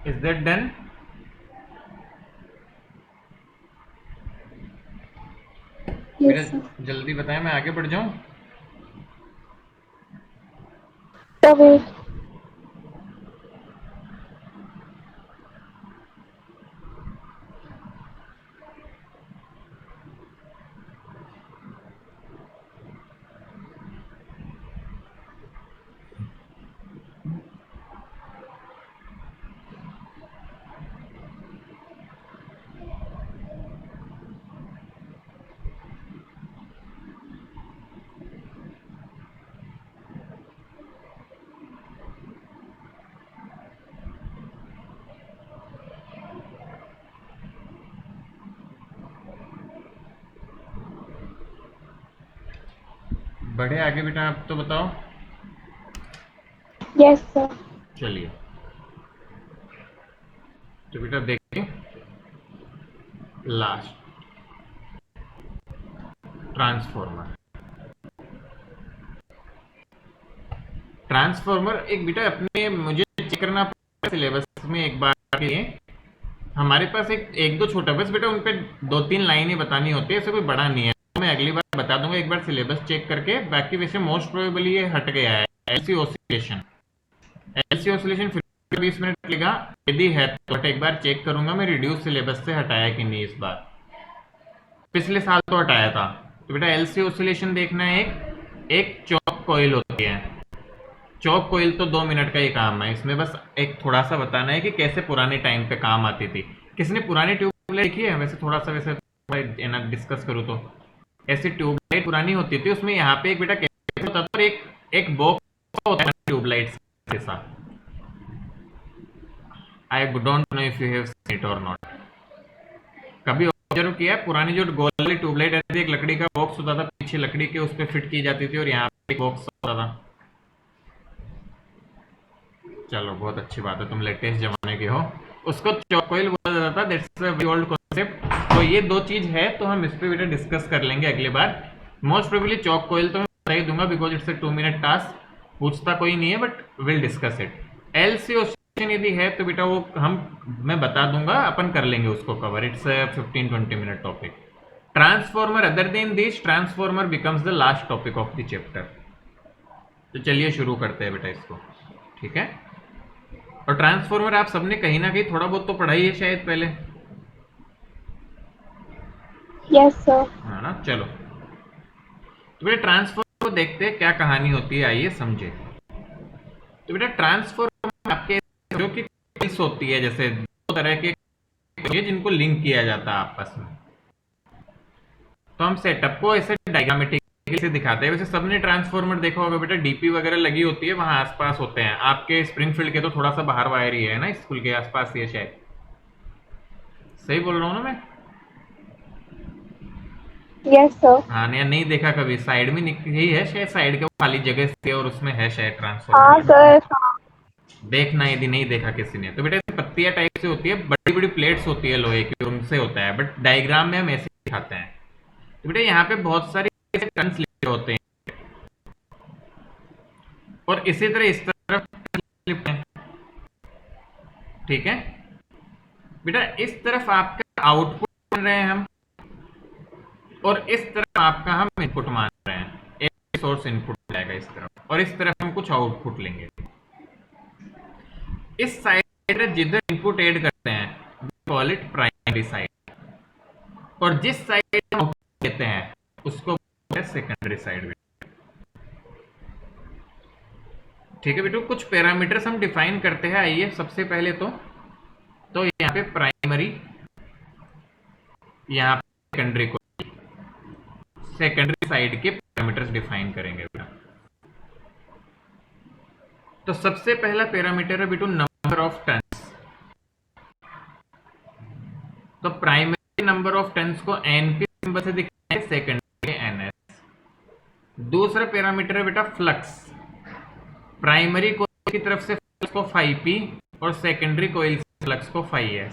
S1: Is that done? बेटा
S2: Yes, sir.
S1: जल्दी बताएं, मैं आगे बढ़ जाऊं?
S2: Sir, wait.
S1: बढ़े आगे बेटा, आप तो बताओ।
S2: Yes, sir.
S1: चलिए, तो बेटा देखिए लास्ट ट्रांसफॉर्मर। ट्रांसफॉर्मर एक बेटा अपने मुझे चेक करना पड़ेगा सिलेबस में एक बार के लिए। हमारे पास एक एक दो छोटा बस बेटा, उन पे 2-3 लाइनें बतानी होती है, ऐसे कोई बड़ा नहीं है। मैं अगली बार बता दूंगा एक बार सिलेबस चेक करके। बाकी वैसे मोस्ट प्रोबेबली ये हट गया है। एलसी ऑसिलेशन, एलसी ऑसिलेशन फिर 20 मिनट लेगा, यदि है तो एक बार चेक करूंगा मैं रिड्यूस सिलेबस से हटाया कि नहीं इस बार। पिछले साल तो हटाया था। तो बेटा एलसी ऑसिलेशन देखना है। एक चौक कॉइल होती है। चौक कोयल तो 2 मिनट का ही काम है इसमें, बस एक थोड़ा सा बताना है कि कैसे पुराने टाइम पे काम आती थी। किसने पुरानी ट्यूबलाइट देखी है? वैसे थोड़ा सा वैसे डिस्कस करूँ तो ऐसी ट्यूबलाइट पुरानी होती थी, उसमें यहाँ पे एक बेटा कैसे होता था, और एक एक बॉक्स होता है ट्यूबलाइट के साथ। I don't know if you have seen it और नॉट। कभी ऑब्जर्व किया है? पुरानी जो गोल वाली ट्यूबलाइट रहती थी, एक लकड़ी का बॉक्स होता था, पीछे लकड़ी के उस पर फिट की जाती थी, और यहाँ पे एक बॉक्स होता था। चलो बहुत अच्छी बात है, तुम लेटेस्ट जमाने के हो। उसको चौक कॉइल बोला जाता था, that's a very old concept. तो ये दो चीज है, तो हम इस पे बेटा डिस्कस कर लेंगे अगली बार। मोस्ट प्रोबेबली चौक कॉइल तो मैं बता ही दूंगा, because it's a 2 minute task, पूछता कोई नहीं है, but will discuss it. LC oscillation यदि है तो बेटा वो मैं बता दूंगा, अपन कर लेंगे उसको cover. It's 15-20 minute topic. Transformer, other than this transformer becomes the last topic of the chapter. तो चलिए शुरू करते हैं बेटा इसको, ठीक है? और ट्रांसफॉर्मर आप सबने कहीं ना कहीं थोड़ा बहुत तो पढ़ा ही है शायद पहले,
S2: Yes, sir.
S1: है ना? चलो तो बेटा ट्रांसफॉर्मर को देखते हैं क्या कहानी होती है, आइए समझे। तो बेटा ट्रांसफॉर्मर आपके जो कि कॉइल्स होती है, जैसे दो तरह के जिनको लिंक किया जाता है आपस में। तो हम सेटअप को ऐसे डायग्रामेटिक से दिखाते हैं। वैसे सबने ट्रांसफॉर्मर देखा होगा बेटा, डीपी वगैरह लगी होती है, वहां आसपास होते हैं। आपके स्प्रिंगफील्ड के तो थोड़ा सा बाहर वायर ही है ना, स्कूल के आसपास ही है शायद। सही बोल रहा हूँ ना मैं?
S2: Yes, sir.
S1: हाँ, नहीं देखा कभी, साइड में यही है शायद, साइड के खाली जगह से और उसमें है शायद
S2: हाँ
S1: ट्रांसफॉर्मर।
S2: सर, हाँ।
S1: देखना यदि नहीं देखा किसी ने तो बेटा, पत्तियां टाइप से होती है, बड़ी बड़ी प्लेट्स होती है लोहे की, उनसे होता है, बट डायग्राम में हम ऐसे दिखाते हैं। तो बेटा यहाँ पे बहुत सारे टर्न्स लिखे होते हैं, और इसी तरह इस तरफ लिखते हैं, ठीक है बेटा। इस तरफ आपका आउटपुट मान रहे हैं हम, और इस तरफ आपका हम इनपुट मान रहे हैं, एक सोर्स इनपुट जाएगा इस तरफ, और इस तरफ हम कुछ आउटपुट लेंगे। इस साइड जिधर इनपुट ऐड करते हैं कॉल इट प्राइमरी साइड, और जिस साइड हम आउटपुट लेते हैं उसको बोलते हैं सेकेंडरी साइड। ठीक है बेटू, कुछ पैरामीटर्स हम डिफाइन करते हैं। आइए सबसे पहले तो यहाँ पे प्राइमरी, यहाँ पे सेकेंडरी को, सेकेंडरी साइड के पैरामीटर्स डिफाइन करेंगे बेटा। तो सबसे पहला पैरामीटर है बेटू नंबर ऑफ टर्न्स। तो प्राइमरी नंबर ऑफ टर्न्स को एनपी सिंबल से दिखाएंगे, सेकेंडरी एनएस। दूसरा पैरामीटर है बेटा फ्लक्स। प्राइमरी कोइल की तरफ से फ्लक्स को phi और सेकेंडरी कोइल से फ्लक्स को phi।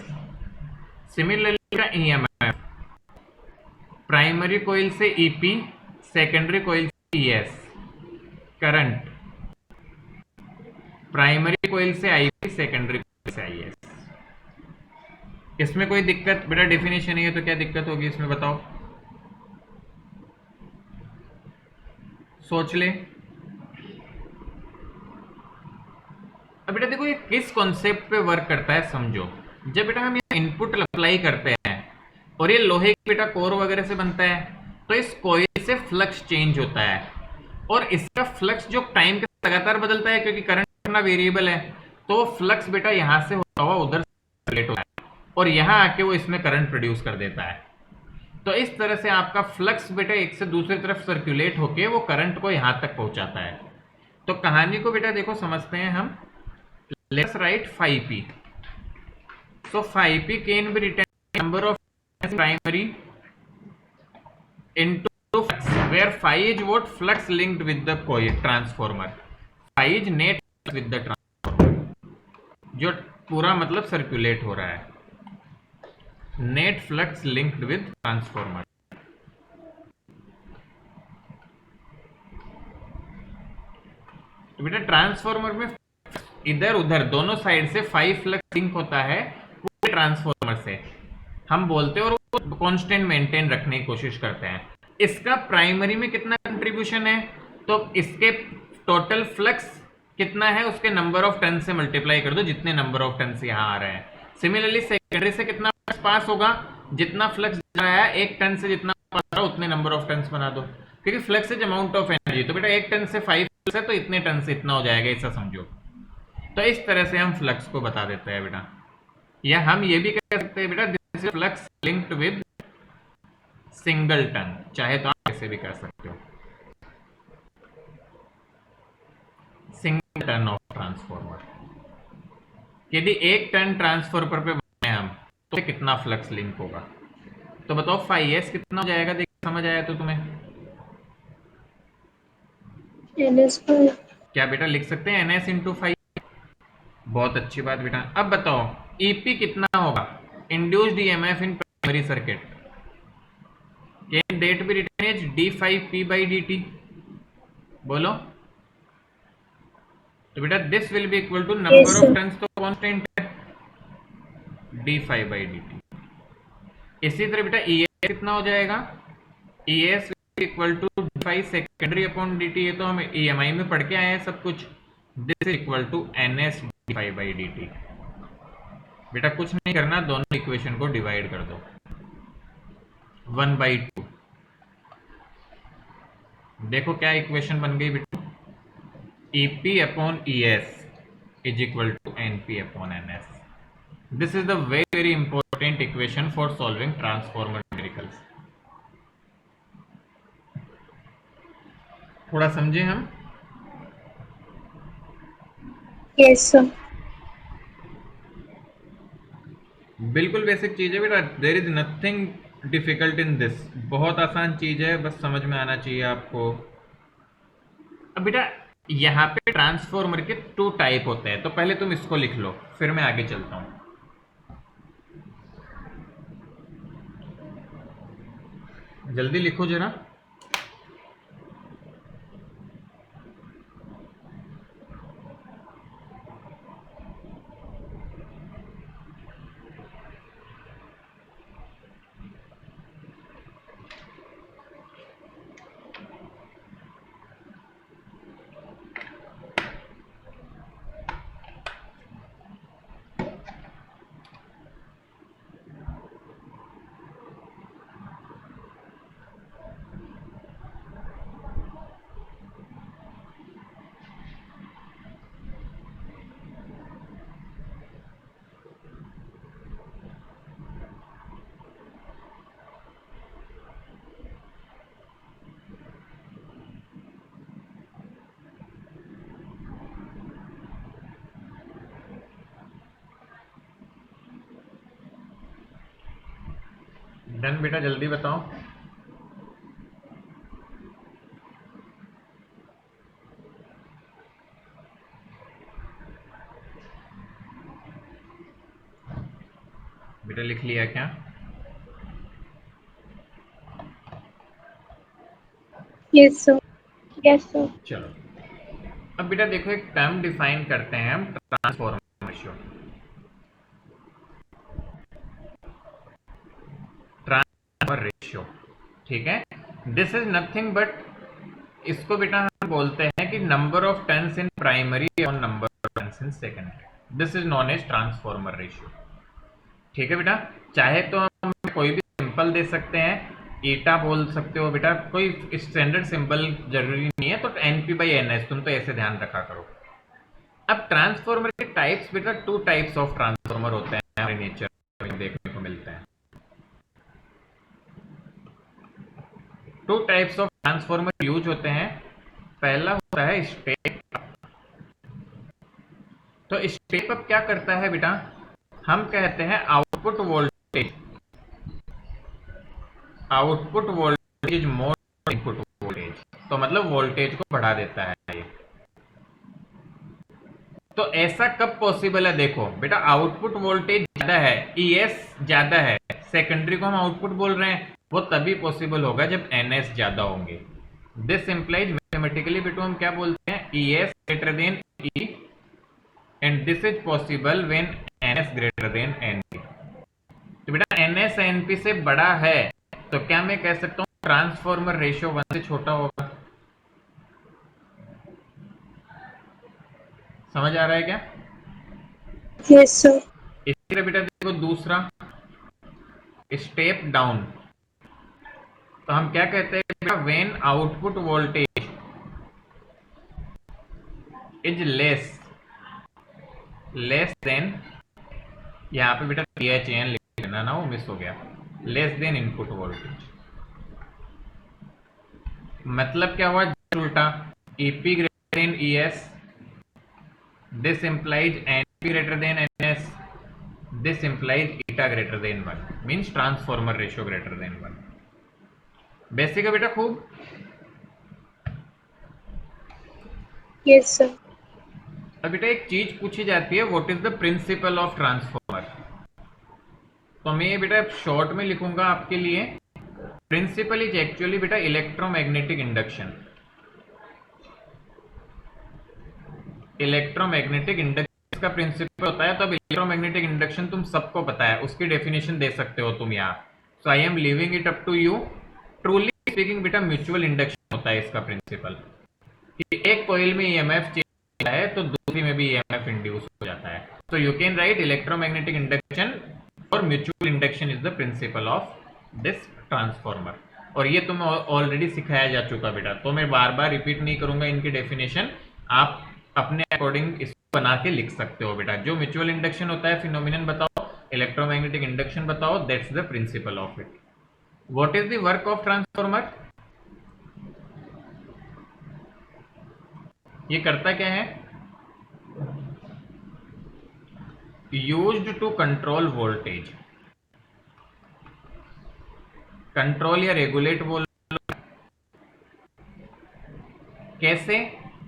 S1: सिमिलरली का ईएमएफ, प्राइमरी कोइल से ईपी, सेकेंडरी कोइल से ईएस। करंट, प्राइमरी कोइल से आईपी, सेकेंडरी कोइल से आईएस। इसमें कोई दिक्कत बेटा, डेफिनेशन नहीं है तो क्या दिक्कत होगी इसमें बताओ, सोच ले। अब बेटा देखो ये किस कॉन्सेप्ट पे वर्क करता है समझो। जब बेटा हम ये इनपुट अप्लाई करते हैं और ये लोहे की बेटा कोर वगैरह से बनता है, तो इस कोयल से फ्लक्स चेंज होता है, और इसका फ्लक्स जो टाइम के साथ लगातार बदलता है, क्योंकि करंट अपना वेरिएबल है, तो फ्लक्स बेटा यहां से होता हुआ उधर सर्कुलेट होता है, और यहां आके वो इसमें करंट प्रोड्यूस कर देता है। तो इस तरह से आपका फ्लक्स बेटा एक से दूसरी तरफ सर्कुलेट होके वो करंट को यहां तक पहुंचाता है। तो कहानी को बेटा देखो समझते हैं हम। Let's write phi p. So phi p can be written number of primary into flux, where phi is what, flux linked with the coil transformer. Phi is net flux with the transformer, जो पूरा मतलब circulate हो रहा है, net flux linked with transformer. तो बेटा transformer में इधर उधर दोनों साइड से 5 फ्लक्स लिंक होता है पूरे ट्रांसफॉर्मर से, हम बोलते हैं, और वो कांस्टेंट मेंटेन रखने की कोशिश करते हैं। इसका प्राइमरी में कितना कंट्रीब्यूशन है, तो इसके टोटल फ्लक्स कितना है उसके नंबर ऑफ टर्न से मल्टीप्लाई कर दो, जितने नंबर ऑफ टर्न यहाँ आ रहे हैं। सिमिलरली सेकेंडरी से कितना फ्लक्स पास होगा, जितना फ्लक्स जा रहा है एक टन से जितना पास हो रहा है उतने नंबर ऑफ टर्न्स बना दो, क्योंकि flux is amount of energy. तो बेटा एक टन से 5 फ्लक्स है तो इतने टन से इतना हो जाएगा, ऐसा समझो। तो इस तरह से हम फ्लक्स को बता देते हैं बेटा, या हम ये भी कह सकते हैं बेटा this is flux linked with single turn, चाहे तो आप ऐसे भी कह सकते हो, सिंगल टर्न ऑफ ट्रांसफॉर्मर। यदि एक टर्न ट्रांसफॉर्मर पे बनाए हम तो कितना फ्लक्स लिंक होगा, तो बताओ phi s कितना हो जाएगा, देख समझ आया तो तुम्हें?
S2: NS पर।
S1: क्या बेटा लिख सकते हैं ns इंटू फाइव? बहुत अच्छी बात बेटा। अब बताओ ep कितना होगा, induced EMF in primary circuit, can that be written as d5p/dt? बोलो। तो बेटा this will be equal to
S2: Yes,
S1: number
S2: sir.
S1: Of turns तो कांस्टेंट है d5/dt। इसी तरह बेटा ES कितना हो जाएगा, ES equal to d5 secondary upon dt, ये तो हम EMI में पढ़ के आए हैं सब कुछ। This equal to NS d5/dt। बेटा कुछ नहीं करना, दोनों इक्वेशन को डिवाइड कर दो 1/2। देखो क्या इक्वेशन बन गई बेटा, EP upon ES is equal to NP upon NS। This is the very very important equation for solving transformer numericals। थोड़ा समझे हम?
S2: Yes, sir.
S1: बिल्कुल बेसिक चीज है बेटा, there is nothing difficult in this, बहुत आसान चीज है, बस समझ में आना चाहिए आपको। अब बेटा यहाँ पे ट्रांसफॉर्मर के टू टाइप होते हैं, तो पहले तुम इसको लिख लो, फिर मैं आगे चलता हूँ। जल्दी लिखो जरा। डन बेटा, जल्दी बताओ। बेटा लिख लिया क्या?
S2: Yes, sir. Yes, sir.
S1: चलो, अब बेटा देखो एक टर्म डिफाइन करते हैं हम, ट्रांसफॉर्मर रेशियो। ट्रांसफॉर्मर रेशियो, ठीक है। दिस इज नथिंग बट, इसको बेटा हम बोलते हैं कि number of turns in primary और number of turns in secondary. This is known as transformer ratio, ठीक है बेटा। चाहे तो हम कोई भी सिंपल दे सकते हैं, ईटा बोल सकते हो बेटा, कोई स्टैंडर्ड सिंबल जरूरी नहीं है, तो एनपी बाई एनएस तुम तो ऐसे ध्यान रखा करो। अब ट्रांसफॉर्मर के टाइप्स बेटा, टू टाइप्स ऑफ ट्रांसफॉर्मर होते हैं हमारे नेचर में देखने को मिलते हैं। Two types of transformer use होते हैं। पहला होता है स्टेप। तो स्टेप अप क्या करता है बेटा, हम कहते हैं output voltage is more input voltage, तो मतलब वोल्टेज को बढ़ा देता है ये। तो ऐसा कब पॉसिबल है, देखो बेटा आउटपुट वोल्टेज ज्यादा है, ईएस ज्यादा है, सेकेंडरी को हम आउटपुट बोल रहे हैं, वो तभी पॉसिबल होगा जब एनएस ज्यादा होंगे। दिस इंप्लाइज मैथमेटिकली बेटा हम क्या बोलते हैं, ES greater than E, and this is possible when NS greater than NP. तो बेटा एनएस एनपी से बड़ा है, तो क्या मैं कह सकता हूं ट्रांसफॉर्मर रेशियो 1 से छोटा होगा। समझ आ रहा है क्या?
S2: Yes, sir.
S1: इसी तरह बेटा देखो दूसरा स्टेप डाउन, तो हम क्या कहते हैं बेटा, when output voltage is less than, यहाँ पे बेटा PHN लिख देना ना, वो मिस हो गया, लेस देन इनपुट वोल्टेज। मतलब क्या हुआ, उल्टा, EP greater than ES, this implies NP greater than NS, this implies eta greater than 1, means transformer ratio greater than 1। Basic है बेटा खूब।
S2: Yes, sir.
S1: अब बेटा एक चीज पूछी जाती है, what is the principle of transformer. तो मैं ये बेटा शॉर्ट में लिखूंगा आपके लिए, प्रिंसिपल इज एक्चुअली बेटा इलेक्ट्रोमैग्नेटिक इंडक्शन। इलेक्ट्रोमैग्नेटिक इंडक्शन का प्रिंसिपल होता है। तो अब इलेक्ट्रोमैग्नेटिक इंडक्शन तुम सबको पता है, उसकी डेफिनेशन दे सकते हो तुम यहाँ। So I am leaving it up to you. Truly speaking बेटा म्यूचुअल इंडक्शन होता है इसका प्रिंसिपल, कि एक कॉइल में ईएमएफ चेंज होता है तो दूसरी में भी ईएमएफ इंड्यूस हो जाता है। तो you can write electromagnetic induction और mutual induction is the principle of this transformer. और ये तुम्हें ऑलरेडी सिखाया जा चुका बेटा, तो मैं बार बार रिपीट नहीं करूंगा इनकी डेफिनेशन, आप अपने अकॉर्डिंग इसको बना के लिख सकते हो बेटा। जो म्यूचुअल इंडक्शन होता है फिनोमिनन बताओ, इलेक्ट्रोमैग्नेटिक इंडक्शन बताओ, that's the principle of it. What is the work of transformer, ये करता क्या है, used to control voltage. Control या रेगुलेट बोल। कैसे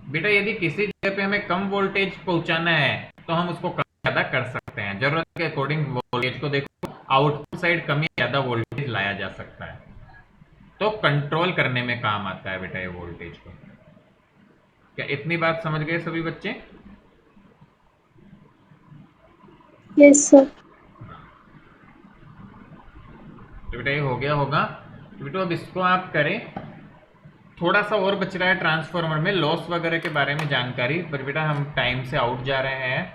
S1: बेटा, यदि किसी जगह पे हमें कम वोल्टेज पहुंचाना है तो हम उसको कम ज्यादा कर सकते हैं, जरूरत के अकॉर्डिंग वोल्टेज को देखो, आउटपुट साइड कम या ज्यादा वोल्टेज लाया जा सकता है, तो कंट्रोल करने में काम आता है बेटा ये वोल्टेज को। क्या इतनी बात समझ गए सभी बच्चे?
S2: Yes, sir.
S1: तो बेटा ये हो गया होगा। तो बेटा अब इसको आप करें। थोड़ा सा और बच रहा है ट्रांसफार्मर में लॉस वगैरह के बारे में जानकारी, पर बेटा हम टाइम से आउट जा रहे हैं,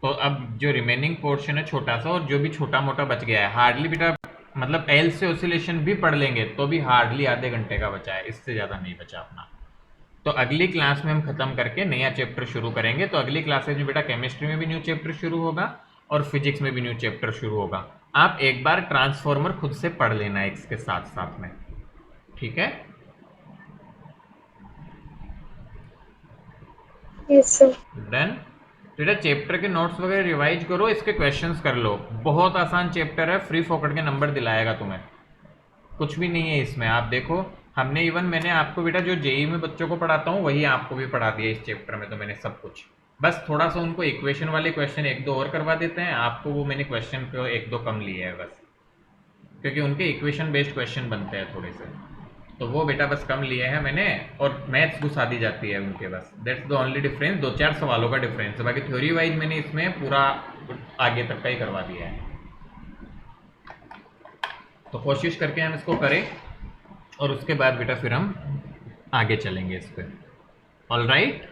S1: तो अब जो रिमेनिंग पोर्शन है छोटा सा, और जो भी छोटा मोटा बच गया है हार्डली बेटा, मतलब एल से ऑसिलेशन भी पढ़ लेंगे तो भी हार्डली आधे घंटे का बचा है, इससे ज़्यादा नहीं बचा अपना। तो अगली क्लास में हम खत्म करके नया चैप्टर शुरू करेंगे। तो अगली क्लासेज में बेटा केमिस्ट्री में भी न्यू चैप्टर शुरू होगा और फिजिक्स में भी न्यू चैप्टर शुरू होगा। आप एक बार ट्रांसफॉर्मर खुद से पढ़ लेना है इसके साथ साथ में, ठीक है?
S2: Yes, sir.
S1: डन। बेटा चैप्टर के नोट्स वगैरह रिवाइज करो, इसके क्वेश्चंस कर लो, बहुत आसान चैप्टर है, फ्री फोकट के नंबर दिलाएगा तुम्हें, कुछ भी नहीं है इसमें। आप देखो, हमने इवन मैंने आपको बेटा जो जेई में बच्चों को पढ़ाता हूँ वही आपको भी पढ़ा दिया इस चैप्टर में, तो मैंने सब कुछ, बस थोड़ा सा उनको इक्वेशन वाले क्वेश्चन एक दो और करवा देते हैं आपको, वो मैंने क्वेश्चन को एक दो कम लिए है बस, क्योंकि उनके इक्वेशन बेस्ड क्वेश्चन बनते हैं थोड़े से, तो वो बेटा बस कम लिए हैं मैंने, और मैथ्स घुसा दी जाती है उनके, बस दैट्स द ओनली डिफरेंस, दो चार सवालों का डिफरेंस है, बाकी थ्योरी वाइज मैंने इसमें पूरा आगे तक का ही करवा दिया है। तो कोशिश करके हम इसको करें और उसके बाद बेटा फिर हम आगे चलेंगे इस पर। All right,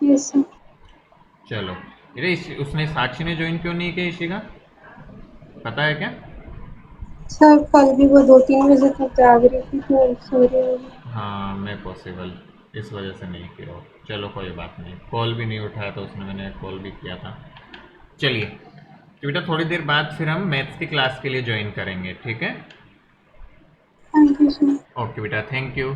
S2: Yes, sir.
S1: चलो। अरे उसने साक्षी ने ज्वाइन क्यों नहीं किया इशिका, पता है क्या?
S2: सर कल भी वो 2-3 बजे तक जाग रही थी तो सो रही होगी।
S1: हाँ मैं पॉसिबल इस वजह से नहीं किया हो। चलो कोई बात नहीं, कॉल भी नहीं उठाया तो उसने, मैंने कॉल भी किया था। चलिए तो बेटा थोड़ी देर बाद फिर हम मैथ्स की क्लास के लिए ज्वाइन करेंगे, ठीक है?
S2: Thank you sir.
S1: ओके बेटा, थैंक यू।